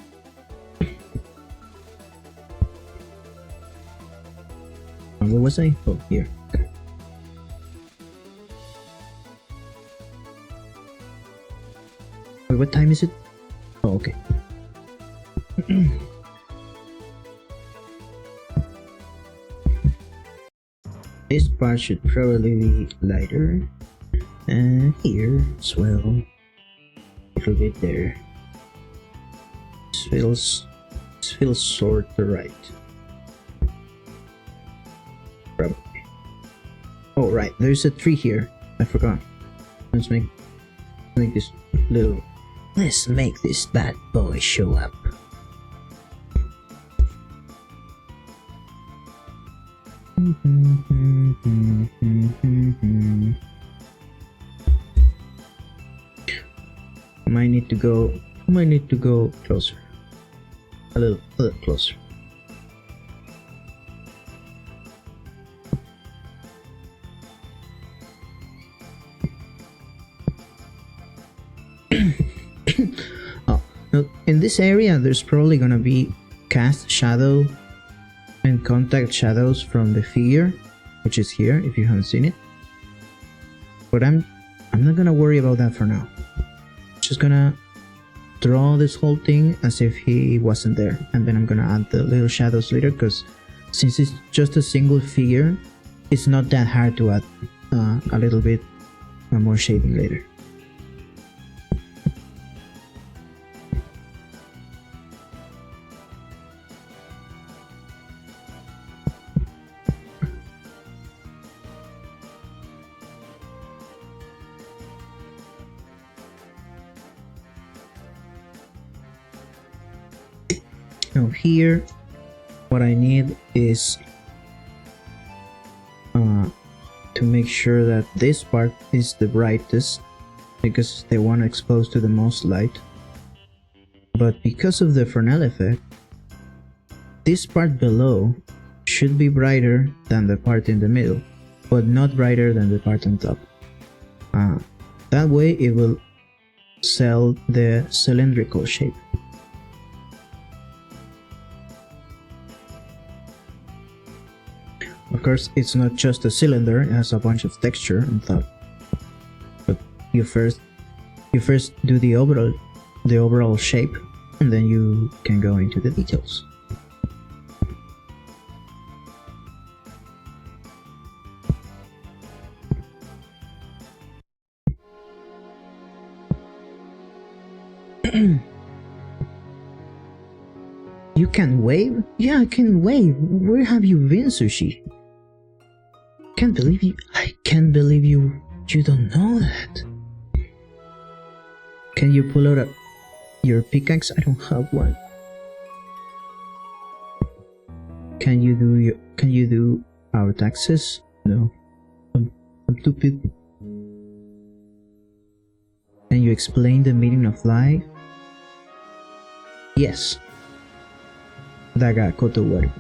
Where was I? Oh, here. Okay. Wait, what time is it? Oh, okay. This part should probably be lighter. And here as well. A little bit there. This feels sort of right. Probably. Oh right, there's a tree here. I forgot. Let's make this little. Let's make this bad boy show up. Might need to go closer. A little closer. Oh, now in this area there's probably gonna be cast shadow and contact shadows from the figure, which is here if you haven't seen it. But I'm not gonna worry about that for now. Just gonna draw this whole thing as if he wasn't there, and then I'm gonna add the little shadows later, because since it's just a single figure, it's not that hard to add a little bit more shading later. Now here, what I need is to make sure that this part is the brightest, because it's the one exposed to the most light. But because of the Fresnel effect, this part below should be brighter than the part in the middle, but not brighter than the part on top. That way it will sell the cylindrical shape. course, it's not just a cylinder; it has a bunch of texture and stuff. But you first do the overall shape, and then you can go into the details. You can wave? Yeah, I can wave. Where have you been, Sushi? I can't believe you don't know that. Can you pull out your pickaxe? I don't have one. Can you do our taxes? No. I'm stupid. Can you explain the meaning of life? Yes. Daga kotowaru.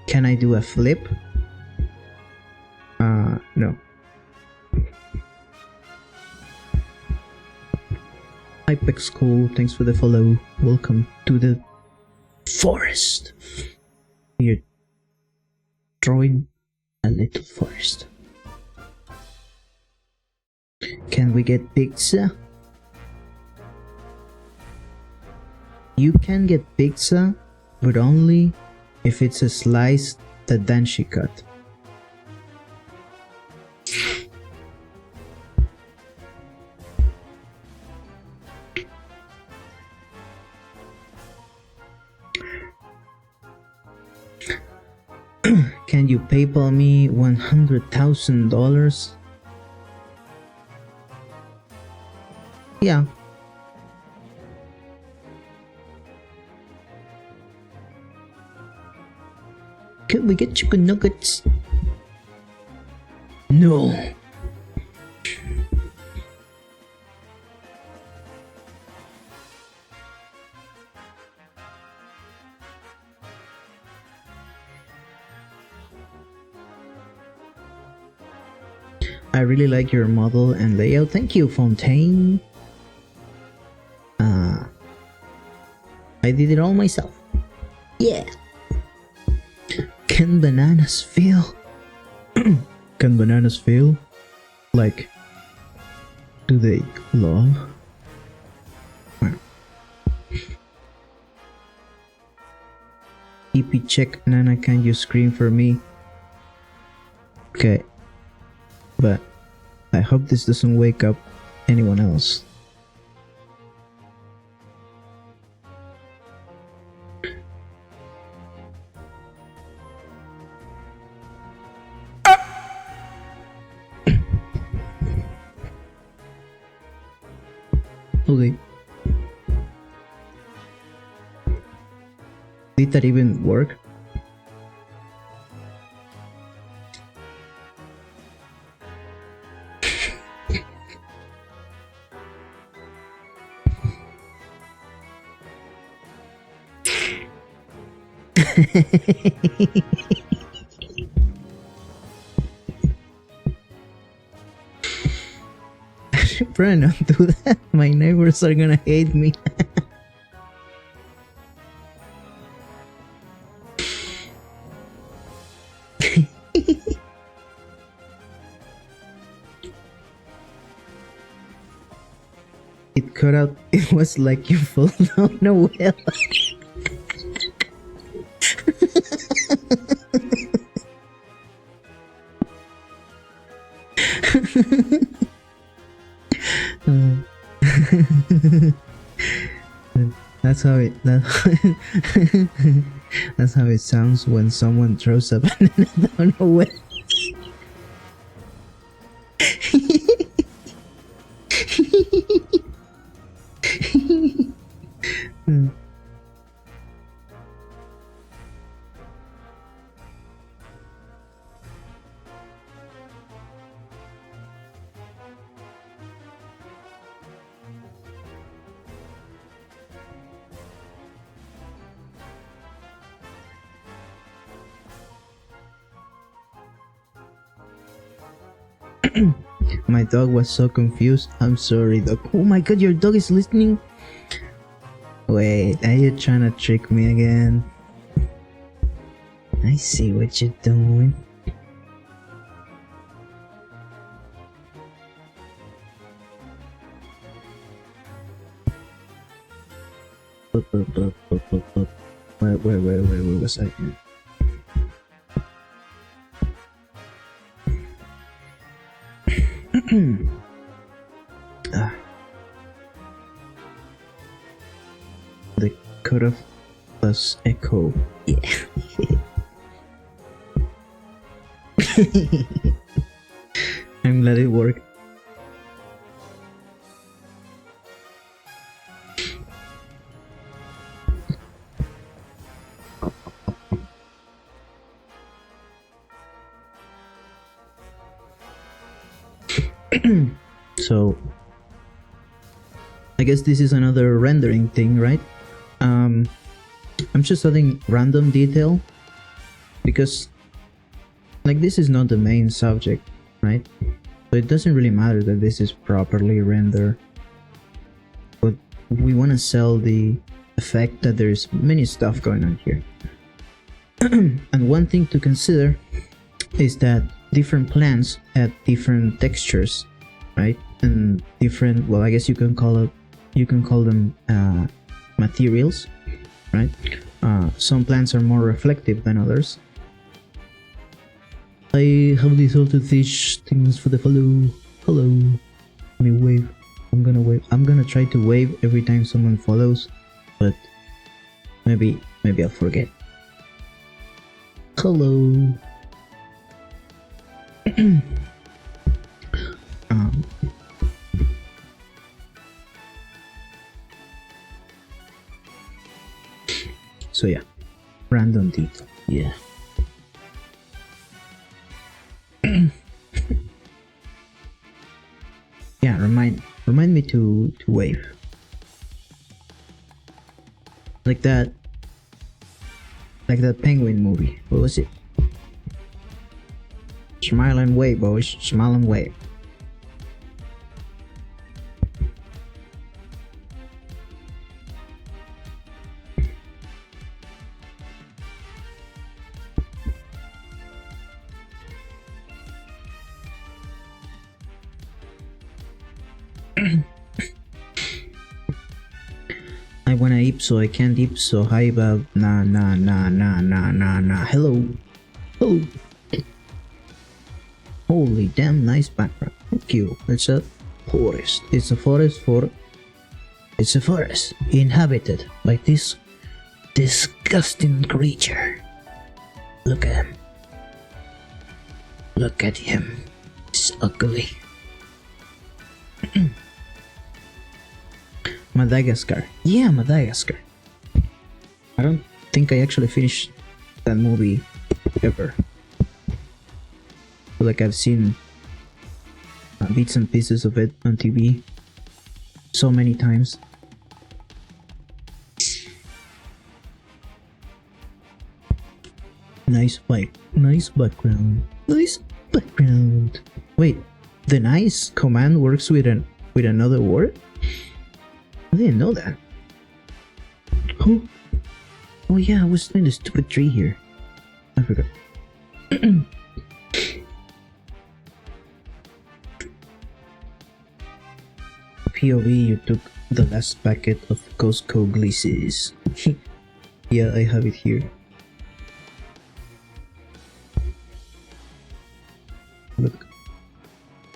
Can I do a flip? No. Hypex Cool, thanks for the follow. Welcome to the forest. You're drawing a little forest. Can we get pizza? You can get pizza, but only if it's a slice that then she cut. Can you PayPal me $100,000? Yeah. Can we get chicken nuggets? No. I really like your model and layout. Thank you, Fontaine. I did it all myself. Yeah. Can bananas feel? Can bananas feel? Like, do they love? EP check, Nana, can you scream for me? Okay. But I hope this doesn't wake up anyone else. Okay. Did that even work? Brian, don't do that. My neighbors are gonna hate me. It cut out. It was like you fell down a well. That's how it. That's how it sounds when someone throws a banana down a well. My dog was so confused. I'm sorry, dog. Oh my god, your dog is listening. Wait, are you trying to trick me again? I see what you're doing. Where was I? The cutoff plus echo. Yeah. I'm glad it worked. So I guess this is another rendering thing, right? I'm just adding random detail because like this is not the main subject, right? So it doesn't really matter that this is properly rendered, but we want to sell the effect that there's many stuff going on here. And one thing to consider is that different plants add different textures, right? And different, well, I guess you can call them materials, right? Some plants are more reflective than others. I have decided these things for the follow. Hello. Let me wave. I'm gonna wave. I'm gonna try to wave every time someone follows, but maybe I'll forget. Hello. So yeah, random detail. Yeah. Yeah, remind me to wave. Like that penguin movie. What was it? Smile and wave, boys. Smile and wave. I wanna eat so I can't eat so high about nah. Hello. Holy damn nice background. Thank you. It's a forest. It's a forest inhabited by this disgusting creature. Look at him. Look at him. It's ugly. Madagascar. Yeah, Madagascar. I don't think I actually finished that movie ever. But like I've seen bits and pieces of it on TV so many times. Nice fight. Nice background. Nice background. Wait, the nice command works with another word? I didn't know that. Who? Oh yeah, I was doing the stupid tree here. I forgot. POV, you took the last packet of Costco Glisses. Yeah, I have it here. Look.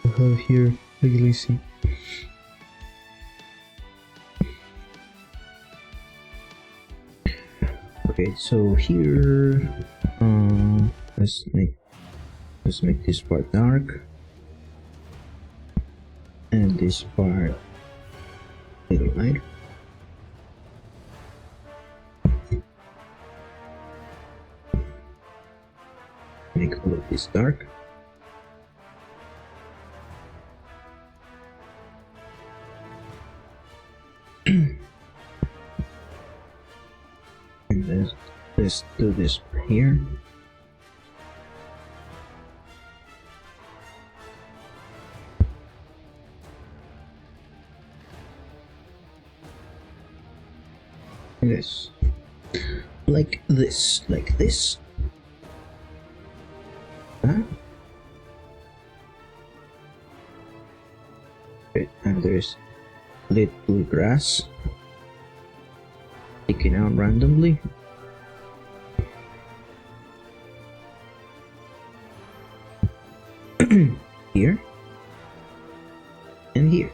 I have here the Glissy. Okay, so here, let's make this part dark, and this part a little lighter. Make all of this dark. And let's do this here. this, like this, like this. Huh? Okay, and there's little grass sticking out randomly. Here and here.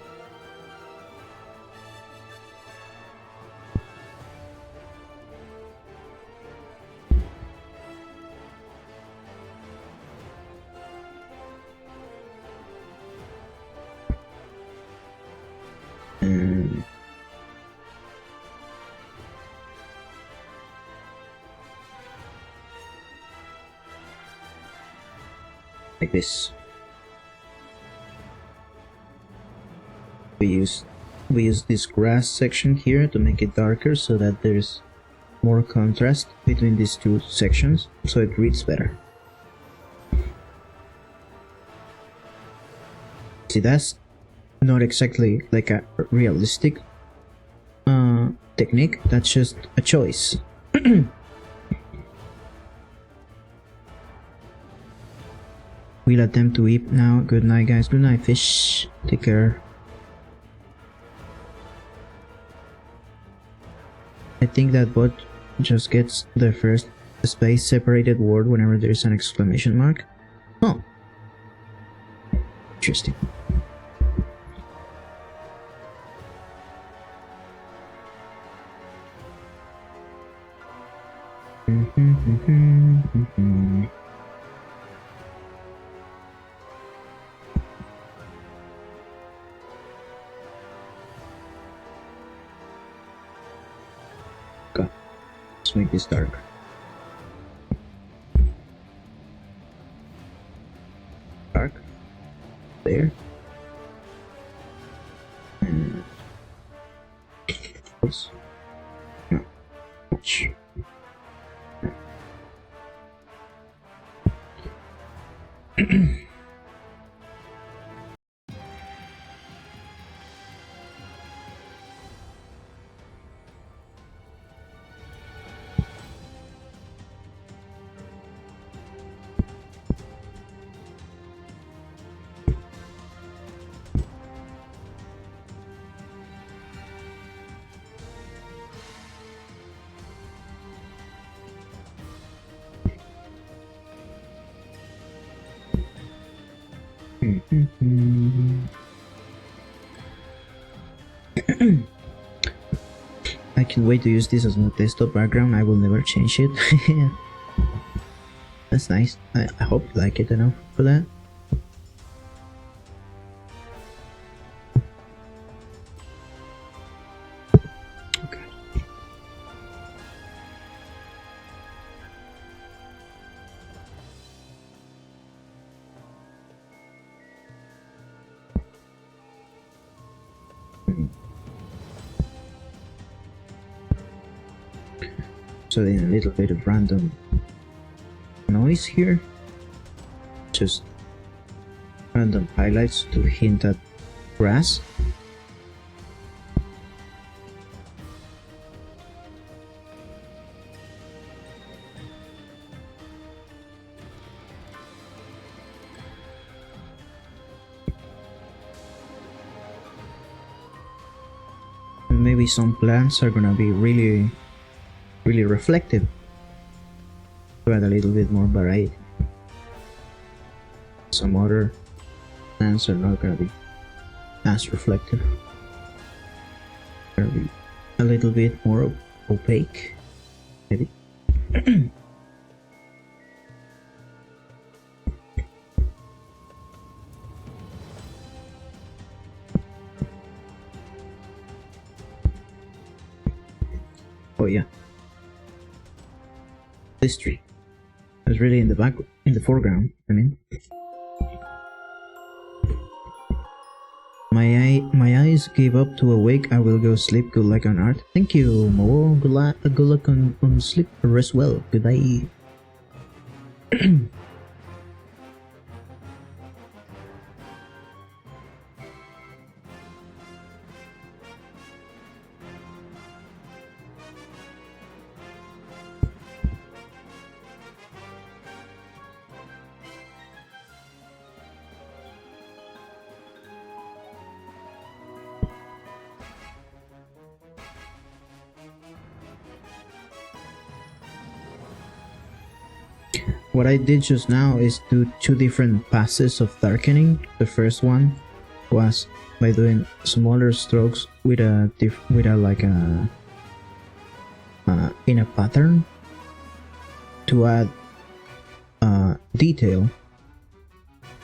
And like this. We use this grass section here to make it darker so that there's more contrast between these two sections, so it reads better. See, that's not exactly like a realistic technique, that's just a choice. We'll attempt to eat now. Good night, guys. Good night, fish. Take care. I think that bot just gets the first space separated word whenever there's an exclamation mark. Oh. Interesting. Okay. Let's make this dark. Dark. There. And close. No. Much. I can't wait to use this as my desktop background. I will never change it. That's nice. I hope you like it enough for that. Okay. So then a little bit of random noise here, just random highlights to hint at grass. Maybe some plants are gonna be really reflective to add a little bit more variety. Some other plants are not gonna be as reflective. Gonna be a little bit more opaque, maybe. Oh yeah. This tree is really in the foreground. I mean, my eyes gave up to awake. I will go sleep. Good luck on art. Thank you, Mo. Good luck on sleep. Rest well. Good night. what I did just now is do two different passes of darkening. The first one was by doing smaller strokes with a like a in a pattern to add detail,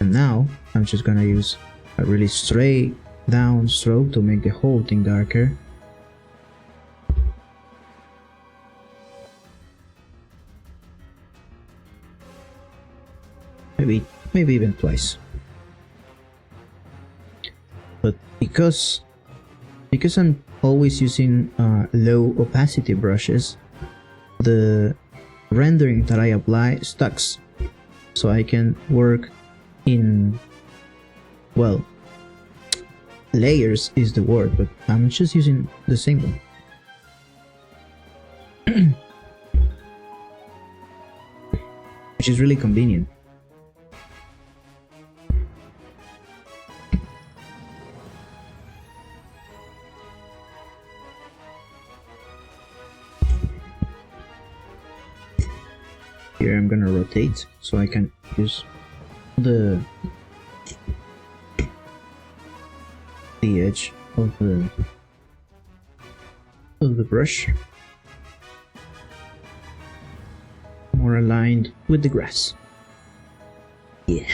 and now I'm just gonna use a really straight down stroke to make the whole thing darker. Maybe even twice. But because I'm always using low opacity brushes, the rendering that I apply stacks, so I can work in, well, layers is the word, but I'm just using the same one. Which is really convenient. Here I'm gonna rotate so I can use the edge of the brush more aligned with the grass. Yeah.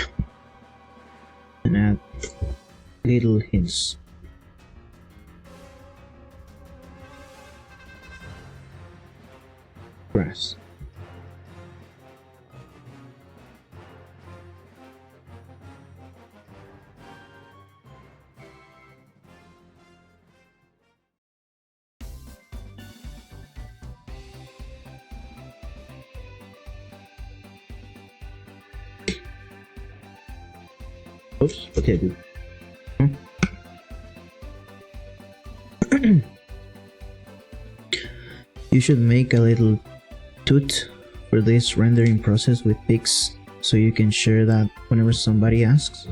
And add little hints. Grass. Oops, what did I do? You should make a little toot for this rendering process with pics, so you can share that whenever somebody asks.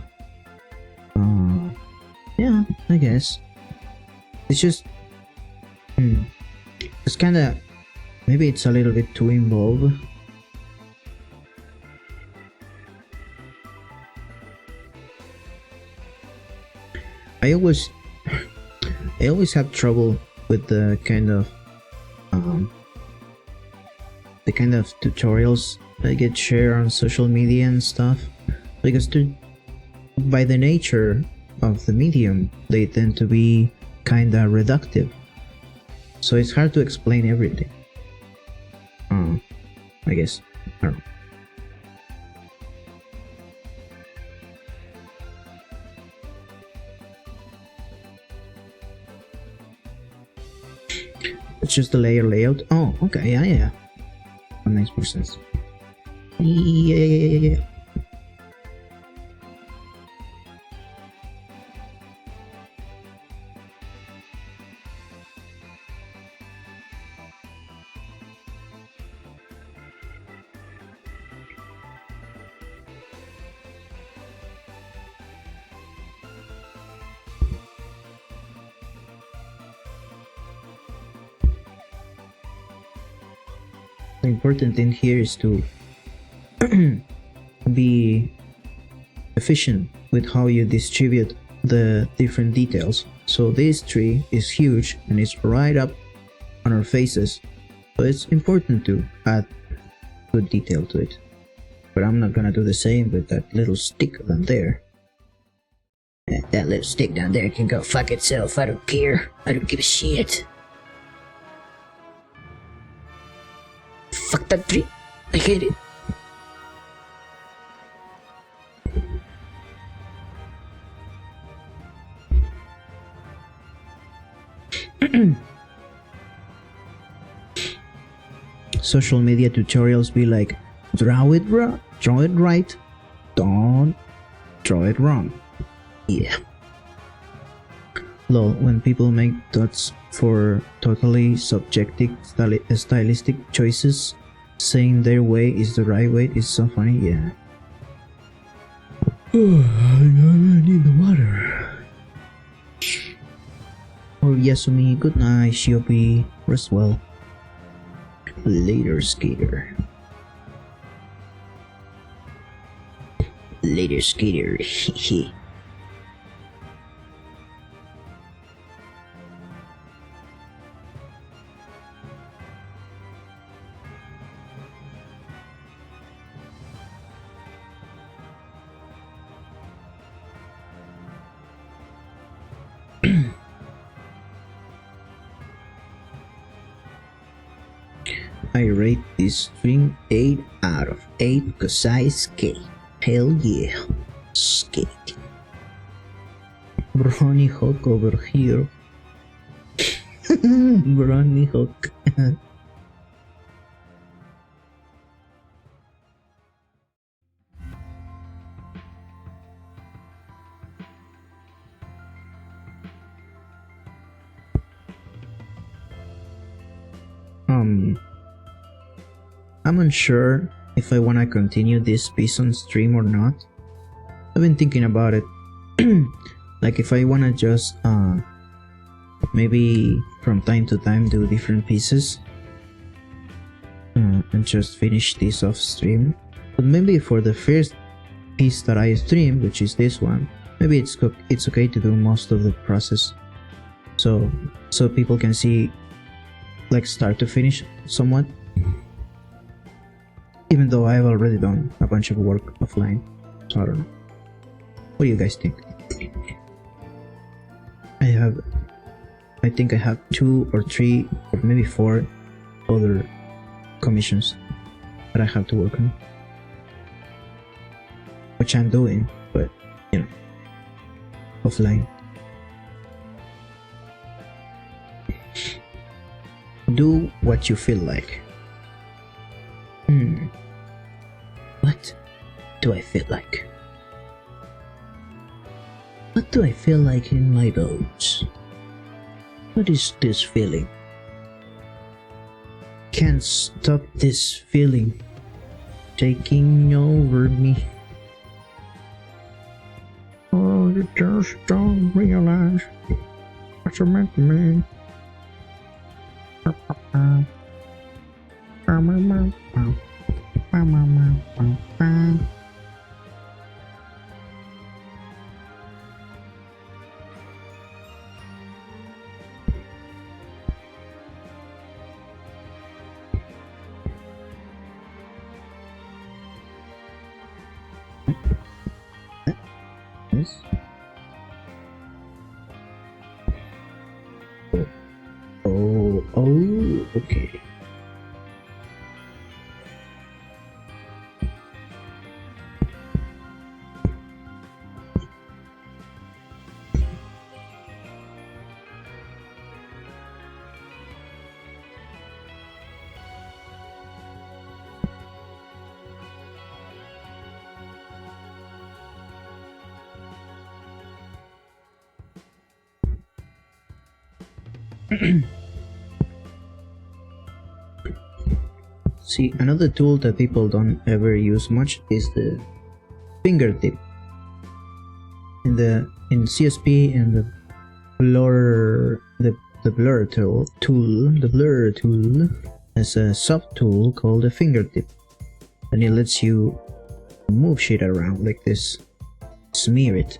Yeah, I guess. It's just... it's kinda... maybe it's a little bit too involved. I always have trouble with the kind of tutorials that get shared on social media and stuff, because by the nature of the medium, they tend to be kinda reductive, so it's hard to explain everything. I guess. I don't know. It's just the layer layout. Oh, okay, yeah. That makes more sense. Yeah. The important thing here is to be efficient with how you distribute the different details. So this tree is huge and it's right up on our faces, so it's important to add good detail to it. But I'm not gonna do the same with that little stick down there. That little stick down there can go fuck itself. I don't care. I don't give a shit. Fuck that tree. I hate it. Social media tutorials be like, draw it right, don't draw it wrong. Yeah. Lol, when people make dots for totally subjective stylistic choices, saying their way is the right way is so funny, yeah. I need the water. Oh, Yasumi, good night, Shiobi, rest well. Later, skater. Later, skater. I rate this string 8 out of 8 because I skate. Hell yeah. Skate. Brownie Hawk over here. Brownie Hawk. I'm unsure if I wanna continue this piece on stream or not. I've been thinking about it. Like if I wanna just maybe from time to time do different pieces and just finish this off stream. But maybe for the first piece that I stream, which is this one, maybe it's okay to do most of the process, so people can see like start to finish somewhat. Even though I've already done a bunch of work offline, so I don't know. What do you guys think? I think I have 2 or 3 or maybe 4 other commissions that I have to work on, which I'm doing, but you know, offline. Do what you feel like. What do I feel like? What do I feel like in my bones? What is this feeling? Can't stop this feeling taking over me. Oh, you just don't realize what you meant to me. Yes. Oh, okay. See, another tool that people don't ever use much is the fingertip. In CSP and the blur tool has a sub tool called the fingertip, and it lets you move shit around like this, smear it,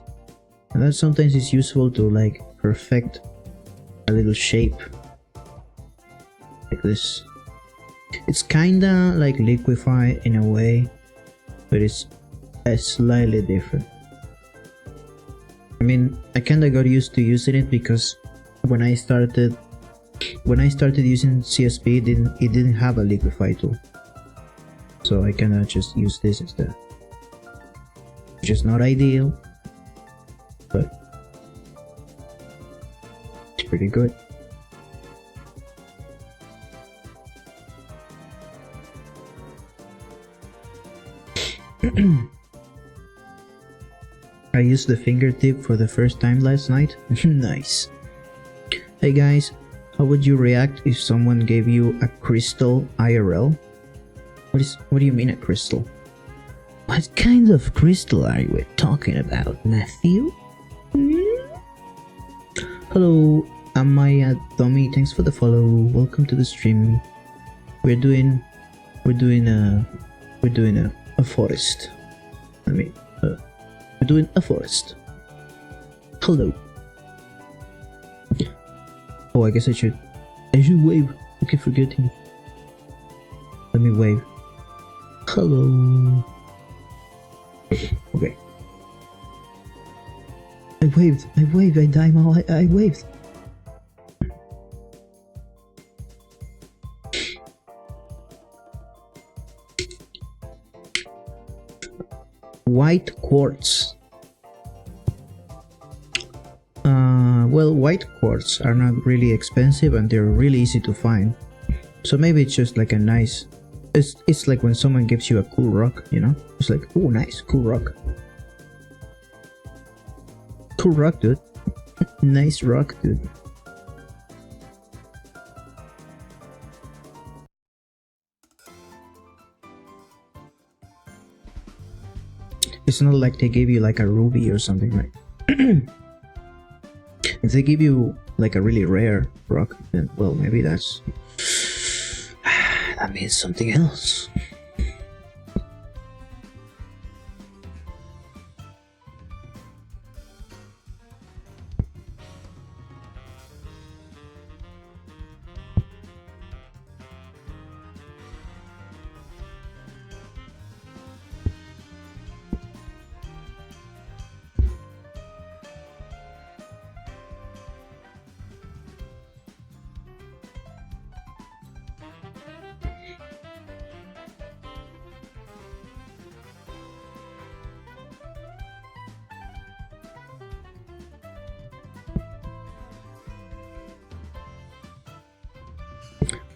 and that sometimes is useful to like perfect a little shape like this. It's kinda like liquify in a way, but it's slightly different. I mean, I kinda got used to using it because when I started using CSP, it didn't have a liquify tool, so I kinda just use this instead, which is not ideal, but it's pretty good. I used the fingertip for the first time last night. Nice. Hey guys, how would you react if someone gave you a crystal IRL? What do you mean a crystal? What kind of crystal are we talking about, Matthew? Hello, I'm Maya Tommy. Thanks for the follow. Welcome to the stream. We're doing a forest. I mean, doing a forest. Hello. Oh, I guess I should wave. I keep forgetting. Let me wave. Hello. Okay. I waved, I waved. White quartz. Well, white quartz are not really expensive and they're really easy to find. So maybe it's just like a nice... It's like when someone gives you a cool rock, you know? It's like, oh, nice, cool rock. Cool rock, dude. Nice rock, dude. It's not like they gave you like a ruby or something, right? If they give you like a really rare rock, then well, maybe that's... that means something else.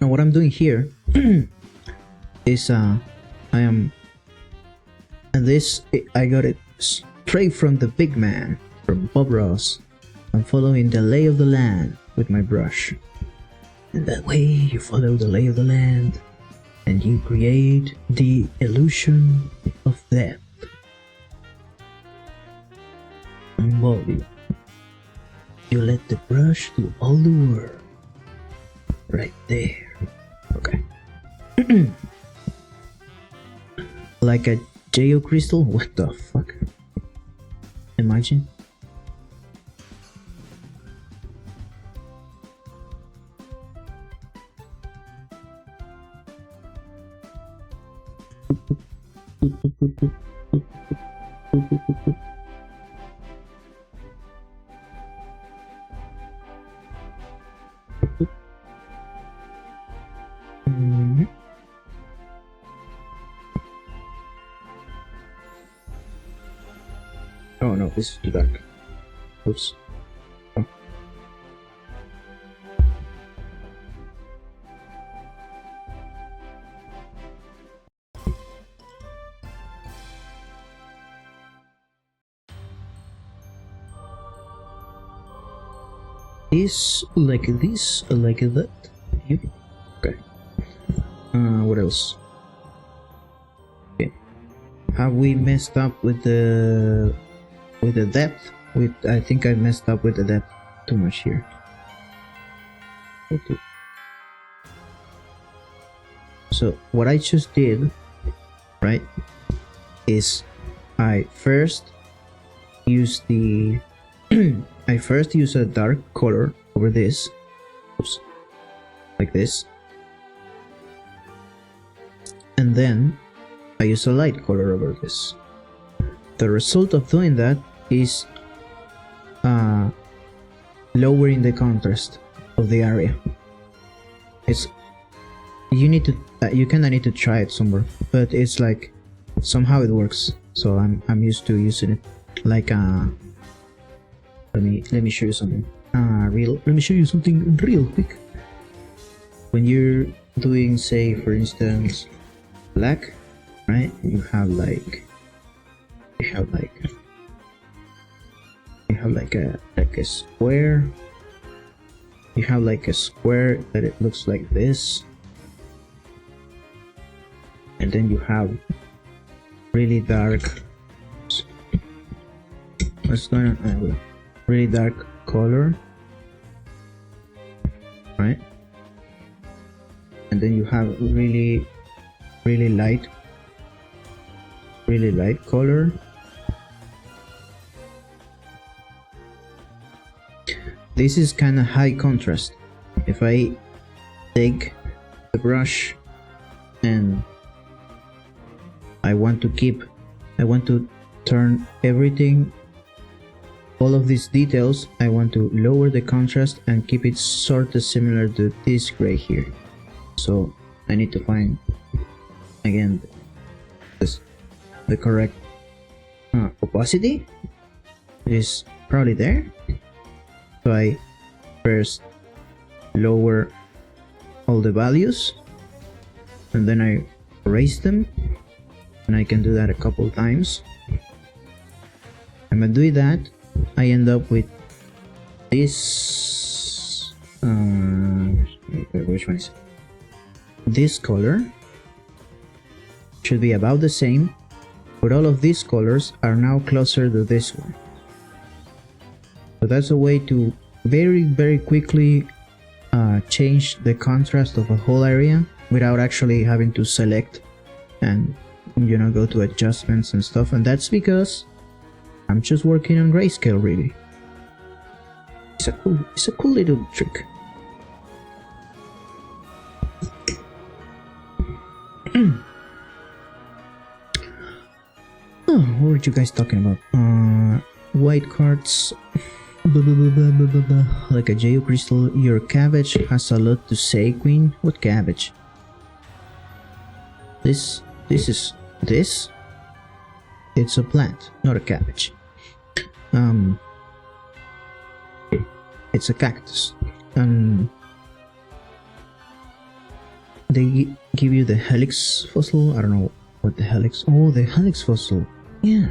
Now what I'm doing here is I got it straight from the big man, from Bob Ross. I'm following the lay of the land with my brush, and that way you follow the lay of the land and you create the illusion of depth and volume. You let the brush do all the work right there. Okay. Like a geocrystal? What the fuck? Imagine. Oh no, this is too dark. Oops. Oh. This, like that. Yep. Okay. What else? Okay. Have we messed up with the depth? I think I messed up with the depth too much here. Okay. So what I just did, right, is I first used the I first use a dark color over this. Oops. Like this. And then I use a light color over this. The result of doing that is lowering the contrast of the area. It's you kinda need to try it somewhere, but it's like somehow it works. So I'm used to using it. Like let me show you something. Let me show you something real quick. When you're doing, say, for instance, black, right? You have like a square. You have like a square that it looks like this, and then you have really dark. What's going on? Really dark color, right? And then you have really light color, this is kind of high contrast. If I take the brush and I want to turn everything, all of these details, I want to lower the contrast and keep it sort of similar to this gray here. So I need to find again the correct opacity. It is probably there. So I first lower all the values and then I erase them, and I can do that a couple times. And by doing that, I end up with this which one is it? This color should be about the same, but all of these colors are now closer to this one. So that's a way to very quickly change the contrast of a whole area without actually having to select and, you know, go to adjustments and stuff. And that's because I'm just working on grayscale, really. It's a cool little trick. Oh, what were you guys talking about? White cards. Like a Geo Crystal, your cabbage has a lot to say, Queen. What cabbage? This is this? It's a plant, not a cabbage. It's a cactus. They give you the helix fossil. I don't know what the helix. Oh, the helix fossil. Yeah.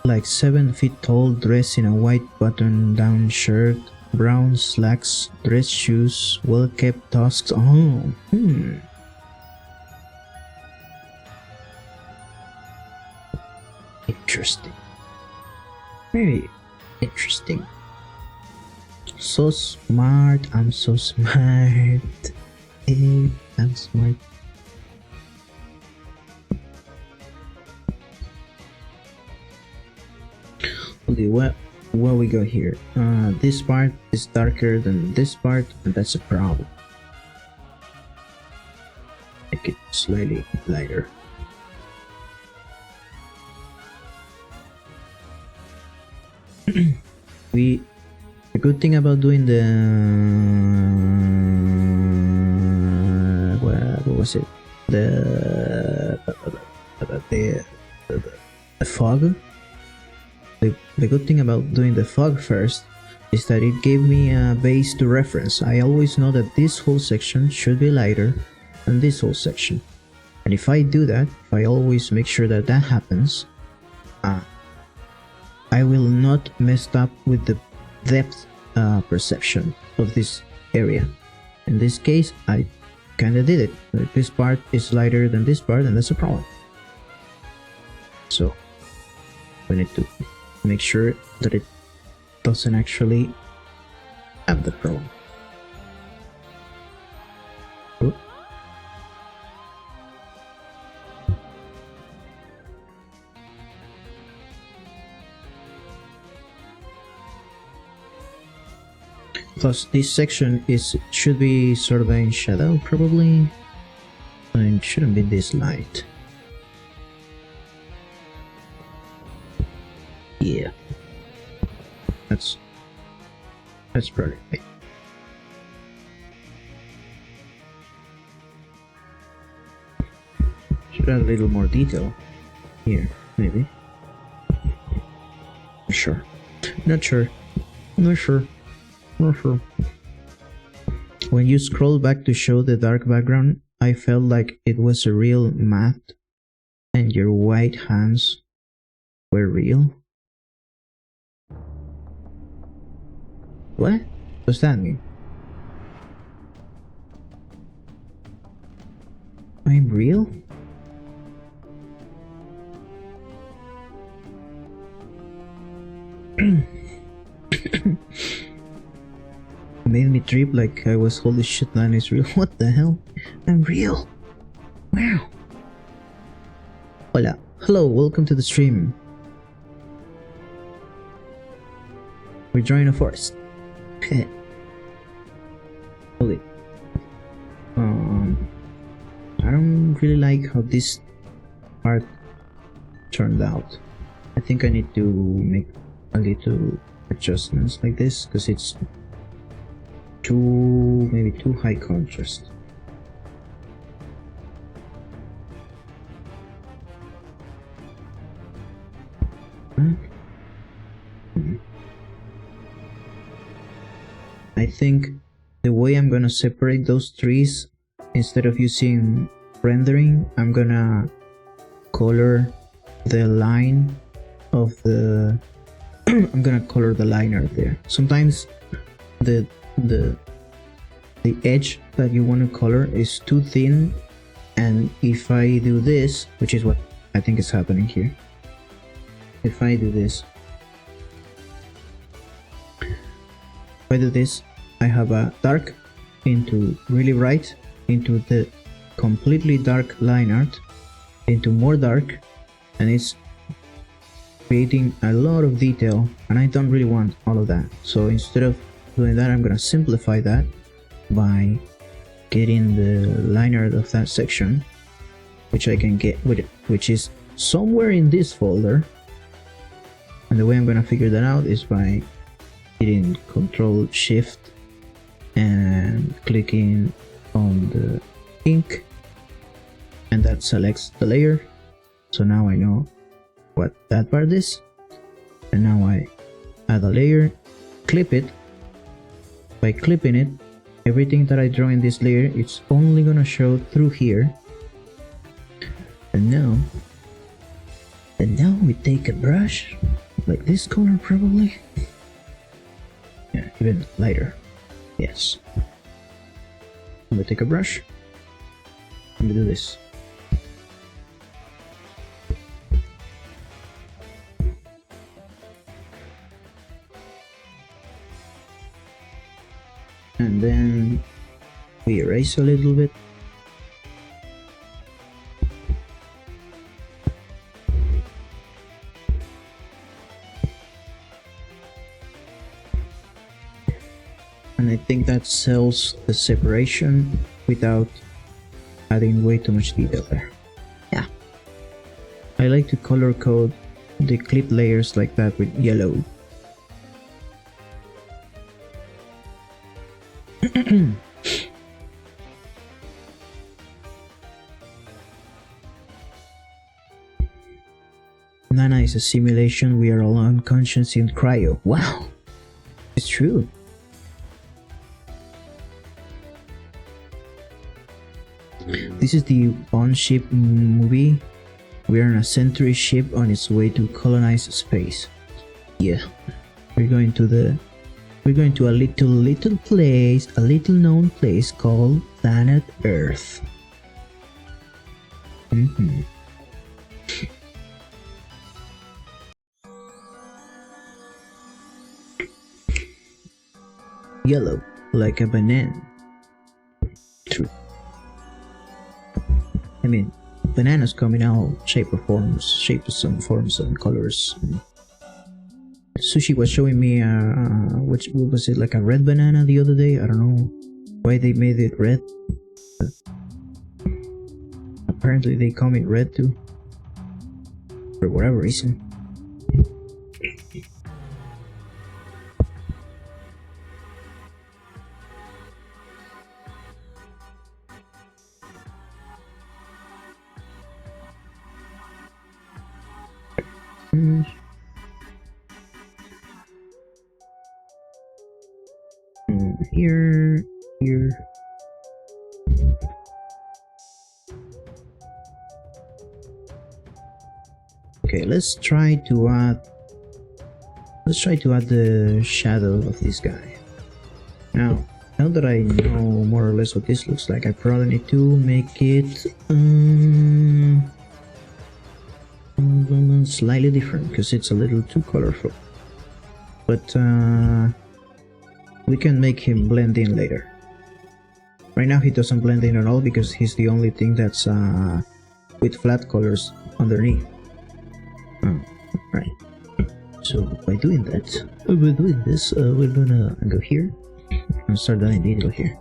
Like 7 feet tall, dressed in a white button-down shirt, brown slacks, dress shoes, well-kept tusks. Oh, Interesting. Very interesting. So smart. I'm so smart. I'm smart. Okay, what we got here? This part is darker than this part, and that's a problem. Make it slightly lighter. The good thing about doing the what was it? The fog. The good thing about doing the fog first is that it gave me a base to reference. I always know that this whole section should be lighter than this whole section, and if I do that, if I always make sure that that happens, I will not mess up with the depth perception of this area. In this case, I kinda did it. This part is lighter than this part, and that's a problem. So we need to make sure that it doesn't actually have the problem. Oop. Plus, this section should be sort of in shadow, probably, and it shouldn't be this light. Yeah, that's probably right. Should add a little more detail here, maybe. Sure. Not sure. Not sure. Not sure. When you scroll back to show the dark background, I felt like it was a real matte, and your white hands were real. What does that mean? I'm real? Made me trip like I was holy shit, man, is real. What the hell? I'm real. Wow. Hola. Hello, welcome to the stream. We're drawing a forest. Okay. I don't really like how this part turned out. I think I need to make a little adjustments like this because it's maybe too high contrast. I think the way I'm gonna separate those trees, instead of using rendering, I'm gonna color the line of the I'm gonna color the line art there. Sometimes the edge that you want to color is too thin, and if I do this, which is what I think is happening here, if I do this, I have a dark into really bright, into the completely dark line art, into more dark, and it's creating a lot of detail, and I don't really want all of that. So instead of doing that, I'm gonna simplify that by getting the line art of that section, which I can get with it, which is somewhere in this folder. And the way I'm gonna figure that out is by hitting Control Shift and clicking on the ink, and that selects the layer. So now I know what that part is, and now I add a layer, clip it. By clipping it, everything that I draw in this layer, it's only gonna show through here. And now we take a brush like this color, probably, yeah, even lighter. Yes, I'm gonna take a brush, I'm gonna do this. And then we erase a little bit. And I think that sells the separation without adding way too much detail there. Yeah. I like to color code the clip layers like that with yellow. Nana is a simulation. We are all unconscious in cryo. Wow, it's true. This is the Bond ship movie. We are on a Century ship on its way to colonize space. Yeah, we're going to a little place, a little known place called Planet Earth. Yellow, like a banana. True. I mean, bananas come in all shapes and forms and colors. Sushi was showing me what was it, like a red banana the other day? I don't know why they made it red, but apparently they come in red too, for whatever reason. Here. Okay, let's try to add the shadow of this guy. Now that I know more or less what this looks like, I probably need to make it slightly different because it's a little too colorful. But we can make him blend in later. Right now he doesn't blend in at all because he's the only thing that's with flat colors underneath. Oh, right. So by doing that, we're doing this, we're gonna go here and start doing detail here.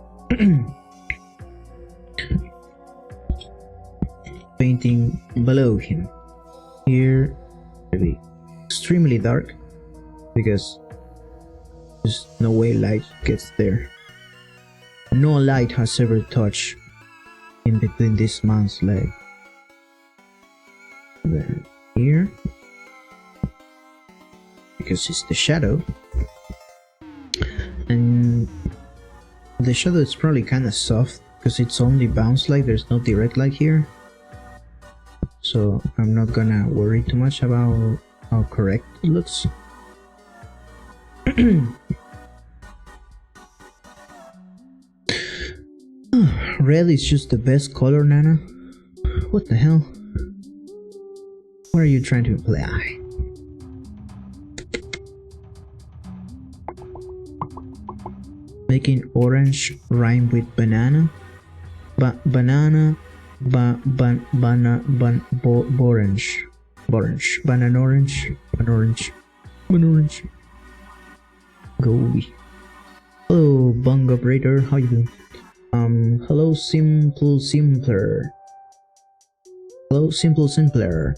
Painting below him. Here, maybe extremely dark because there's no way light gets there. No light has ever touched in between this man's leg. Then here, because it's the shadow, and the shadow is probably kind of soft because it's only bounce light, there's no direct light here. So I'm not gonna worry too much about how correct it looks. Red is just the best color, Nana. What the hell? What are you trying to imply? Making orange rhyme with banana? Banana, orange. Orange. Banana orange. Orange. Orange. Go. Hello, bung operator. How you doing? Hello, simpler. Hello, simpler.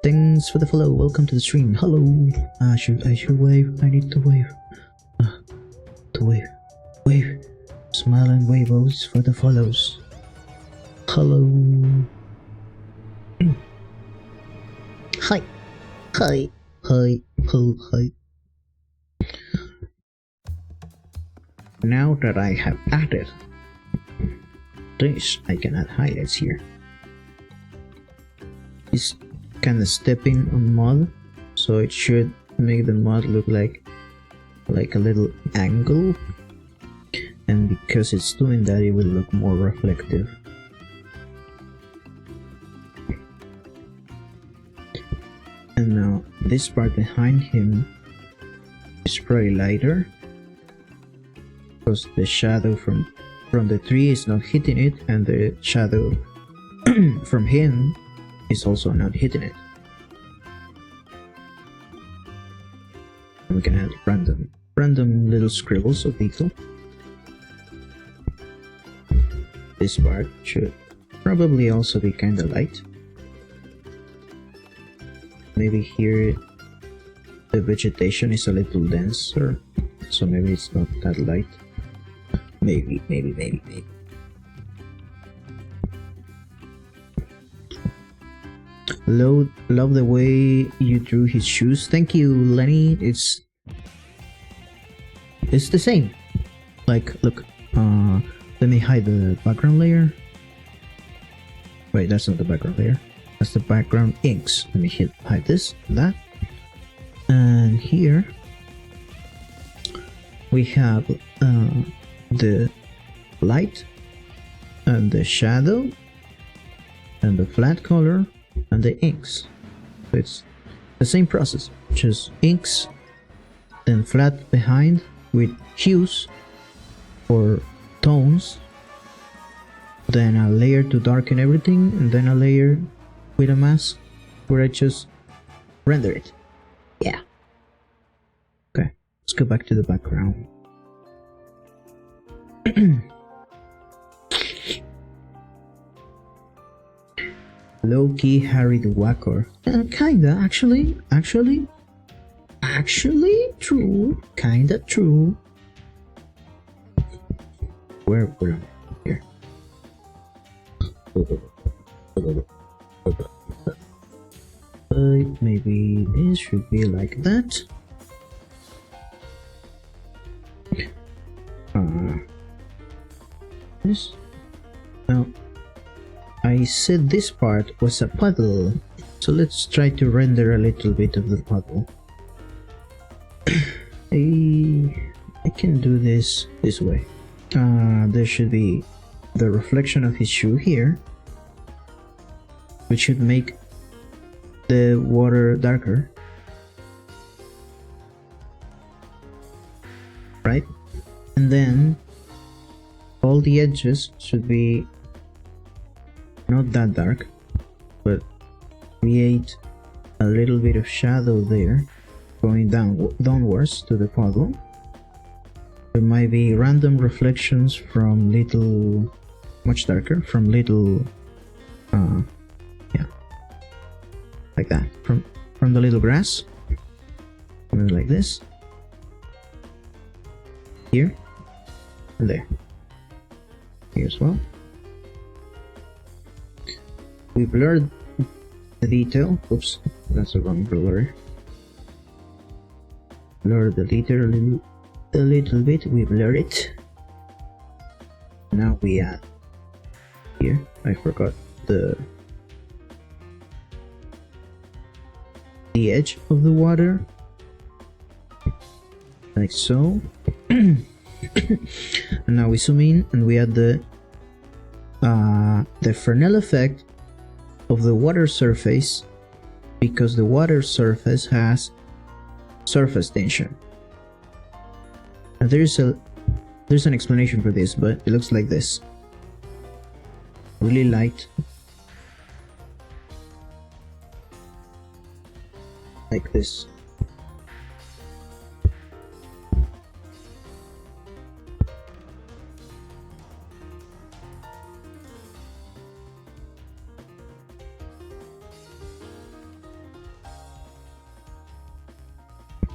Thanks for the follow. Welcome to the stream. Hello. I should wave. I need to wave. To wave. Wave. Smile and wave always for the follows. Hello. Hi. Hi. Hi. Hi. Hi. Now that I have added this, I can add highlights here. It's kind of stepping on mud, so it should make the mud look like a little angle, and because it's doing that, it will look more reflective. And now this part behind him is probably lighter because the shadow from the tree is not hitting it, and the shadow from him is also not hitting it. And we can add random little scribbles of detail. This part should probably also be kind of light. Maybe here the vegetation is a little denser, so maybe it's not that light. Maybe. Love the way you drew his shoes. Thank you, Lenny. It's the same. Like, look. Let me hide the background layer. Wait, that's not the background layer. That's the background inks. Let me hide this and that. And here we have the light and the shadow and the flat color and the inks. So it's the same process, just inks, then flat behind with hues or tones, then a layer to darken everything, and then a layer with a mask where I just render it. Yeah. Okay, let's go back to the background. Low-key Harry the Wacker. Kinda, actually, true. Kinda true. Where am I? Here. Maybe this should be like that. This. Now, I said this part was a puddle, so let's try to render a little bit of the puddle. I can do this way. There should be the reflection of his shoe here, which should make the water darker, right? And then all the edges should be not that dark, but create a little bit of shadow there going downwards to the puddle. There might be random reflections from little, much darker, from little, yeah, like that, from the little grass, like this, here, and there, here as well. We blurred the detail. Oops, that's the wrong blur. Blur the detail a little bit. We blur it. Now we add here. I forgot the edge of the water, like so. And now we zoom in and we add the Fresnel effect of the water surface, because the water surface has surface tension. And there's an explanation for this, but it looks like this. Really light, like this.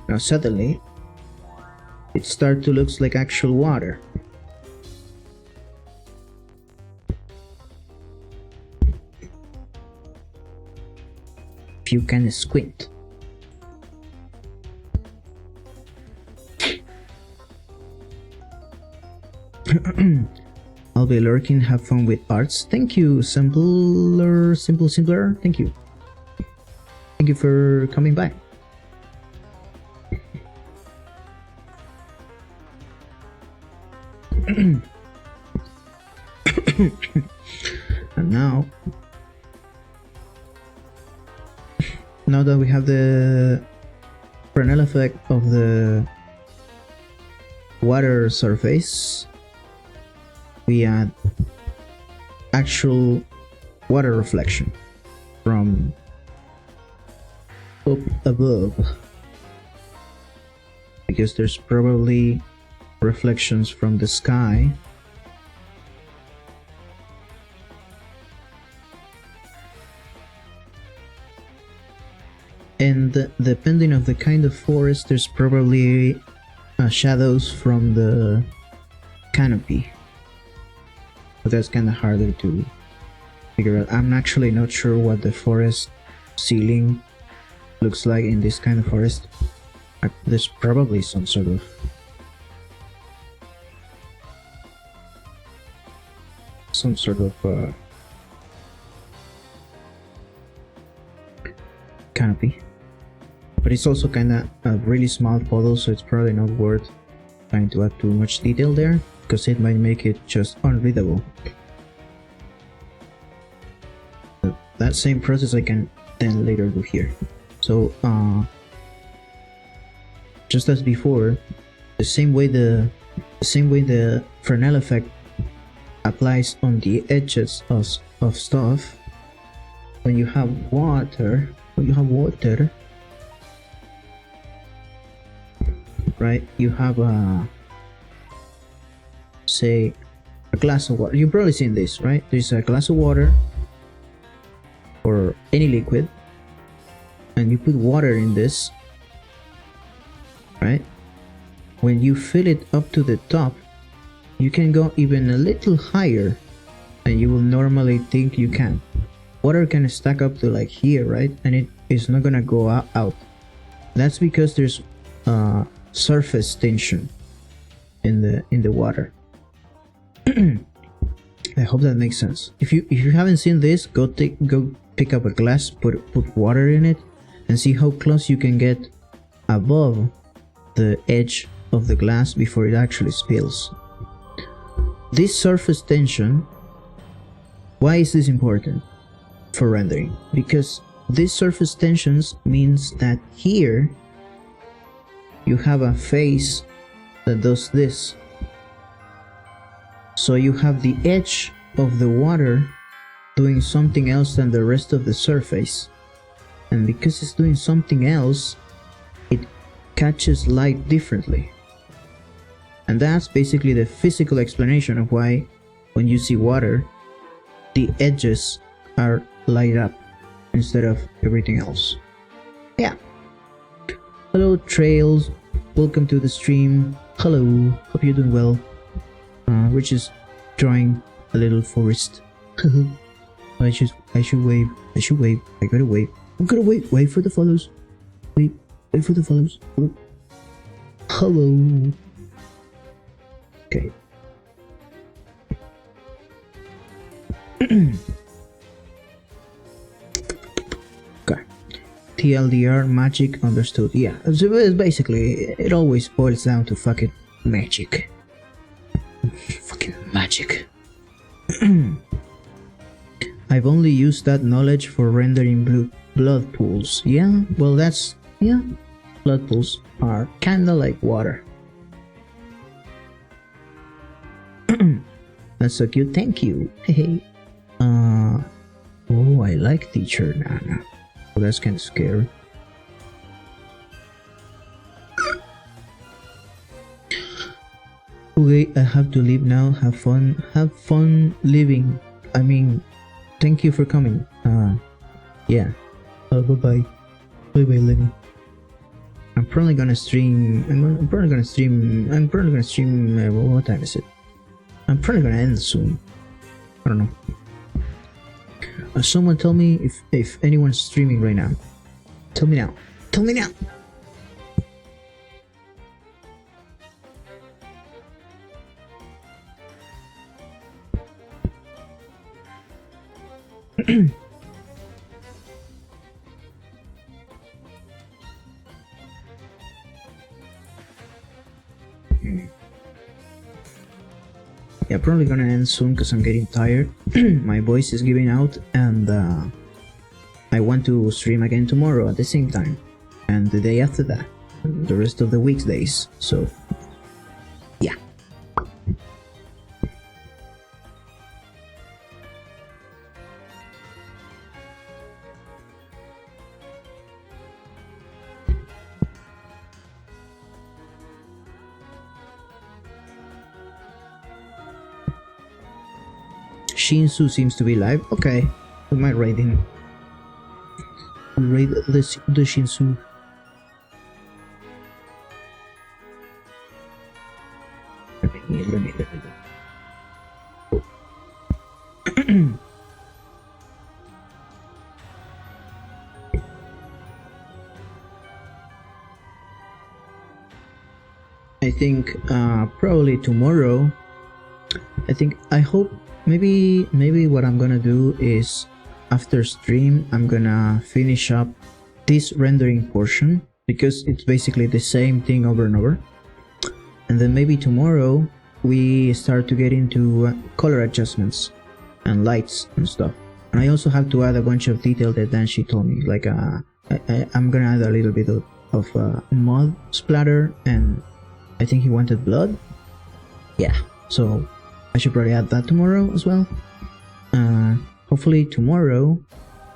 Now suddenly it starts to look like actual water. If you can squint. I'll be lurking, have fun with arts. Thank you, Simpler. Thank you. Thank you for coming by. And now that we have the Fresnel effect of the water surface, we add actual water reflection from up above, because there's probably reflections from the sky. And depending on the kind of forest, there's probably shadows from the canopy, but that's kind of harder to figure out. I'm actually not sure what the forest ceiling looks like in this kind of forest. There's probably some sort of canopy, but it's also kind of a really small puddle, so it's probably not worth trying to add too much detail there, because it might make it just unreadable. But that same process I can then later do here. So just as before, the same way the Fresnel effect applies on the edges of stuff. When you have water, right? You have say a glass of water. You've probably seen this, right? There's a glass of water or any liquid, and you put water in this, right? When you fill it up to the top, you can go even a little higher than you will normally think you can. Water can stack up to like here, right? And it is not gonna go out. That's because there's surface tension in the water. I hope that makes sense. If you haven't seen this, go pick up a glass, put water in it, and see how close you can get above the edge of the glass before it actually spills. This surface tension, why is this important for rendering? Because this surface tensions means that here you have a face that does this. So you have the edge of the water doing something else than the rest of the surface. And because it's doing something else, it catches light differently. And that's basically the physical explanation of why when you see water, the edges are light up instead of everything else. Yeah. Hello Trails, welcome to the stream. Hello, hope you're doing well. We're just drawing a little forest. I should wave. I gotta wave. I'm gonna wait. Wait for the follows. Wait for the follows. Hello. Okay. Okay. TLDR, magic understood. Yeah, so it's basically, it always boils down to fucking magic. Fucking magic. I've only used that knowledge for rendering blood pools. Yeah, well that's, yeah. Blood pools are kinda like water. That's so cute, thank you. Hey. Oh, I like teacher Nana. Oh, that's kinda scary. Okay, I have to leave now. Have fun living. I mean, thank you for coming. Yeah. Bye-bye. Bye-bye, Lenny. I'm probably gonna stream. I'm probably gonna stream. What time is it? I'm probably gonna end soon. I don't know. Someone tell me if anyone's streaming right now. Tell me now. Tell me now. Yeah, probably gonna end soon because I'm getting tired. My voice is giving out, and I want to stream again tomorrow at the same time, and the day after that, the rest of the week's days. So, yeah. Shinsu seems to be live. Okay, we might raid him. We'll raid the Shinsu. Let me go. I think probably tomorrow. I hope maybe what I'm gonna do is after stream I'm gonna finish up this rendering portion because it's basically the same thing over and over, and then maybe tomorrow we start to get into color adjustments and lights and stuff. And I also have to add a bunch of detail that Dan she told me, like I'm gonna add a little bit of mud splatter, and I think he wanted blood. Yeah, so I should probably add that tomorrow as well. Hopefully tomorrow,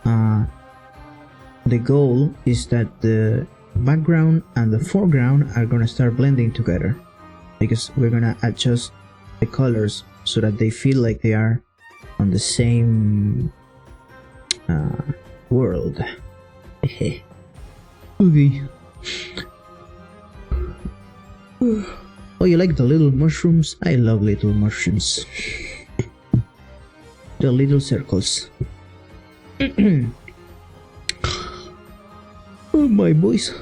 the goal is that the background and the foreground are gonna start blending together, because we're gonna adjust the colors so that they feel like they are on the same world. Okay. Oh, you like the little mushrooms? I love little mushrooms. The little circles. Oh, my boys.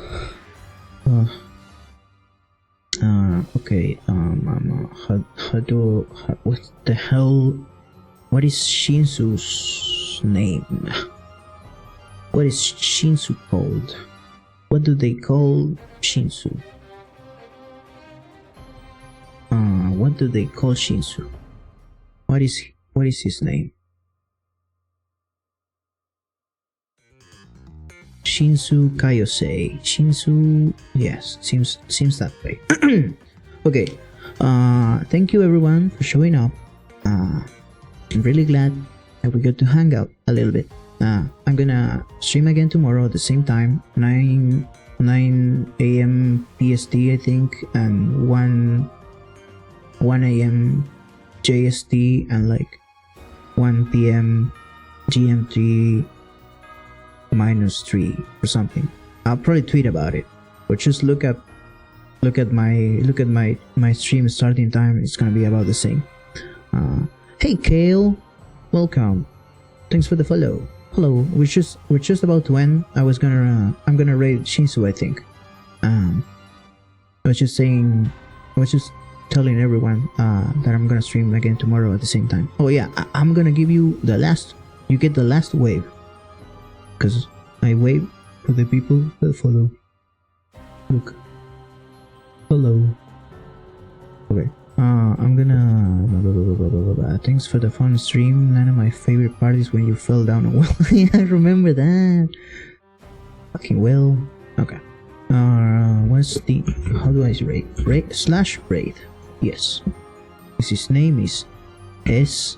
Okay. What the hell? What is Shinsu's name? What is Shinsu called? What do they call Shinsu? What do they call Shinsu? What is his name? Shinsu Kaiosei. Shinsu, yes, seems that way. Okay. Thank you everyone for showing up. I'm really glad that we got to hang out a little bit. I'm gonna stream again tomorrow at the same time, 9 a.m. PST I think, and 1 a.m. JST, and like 1 p.m. GMT -3 or something. I'll probably tweet about it, or just look at my stream starting time. It's gonna be about the same. Hey Kale, welcome. Thanks for the follow. Hello. We're just about to end. I'm gonna raid Shinsu, I think. I was just telling everyone that I'm gonna stream again tomorrow at the same time. Oh yeah, I'm gonna give you the last. You get the last wave, cause I wave for the people that follow. Look. Hello. Okay. I'm gonna. Thanks for the fun stream. None of my favorite parties when you fell down a well. Yeah, I remember that. Fucking well. Okay. What's the? How do I rate? Raid. Yes. His name is SHINSU_K.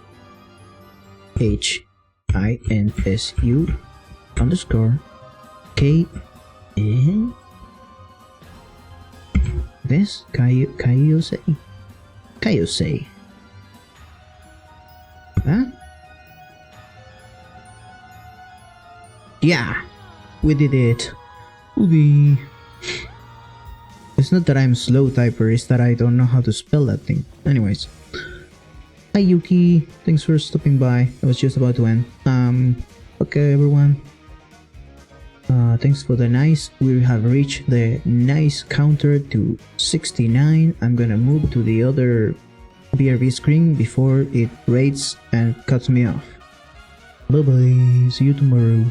This Kaiosei. Huh? Yeah, we did it. Oogie. It's not that I'm slow typer, it's that I don't know how to spell that thing. Anyways. Hi Yuki, thanks for stopping by. I was just about to end. Okay everyone. Thanks for the nice. We have reached the nice counter to 69. I'm gonna move to the other BRB screen before it rates and cuts me off. Bye bye. See you tomorrow.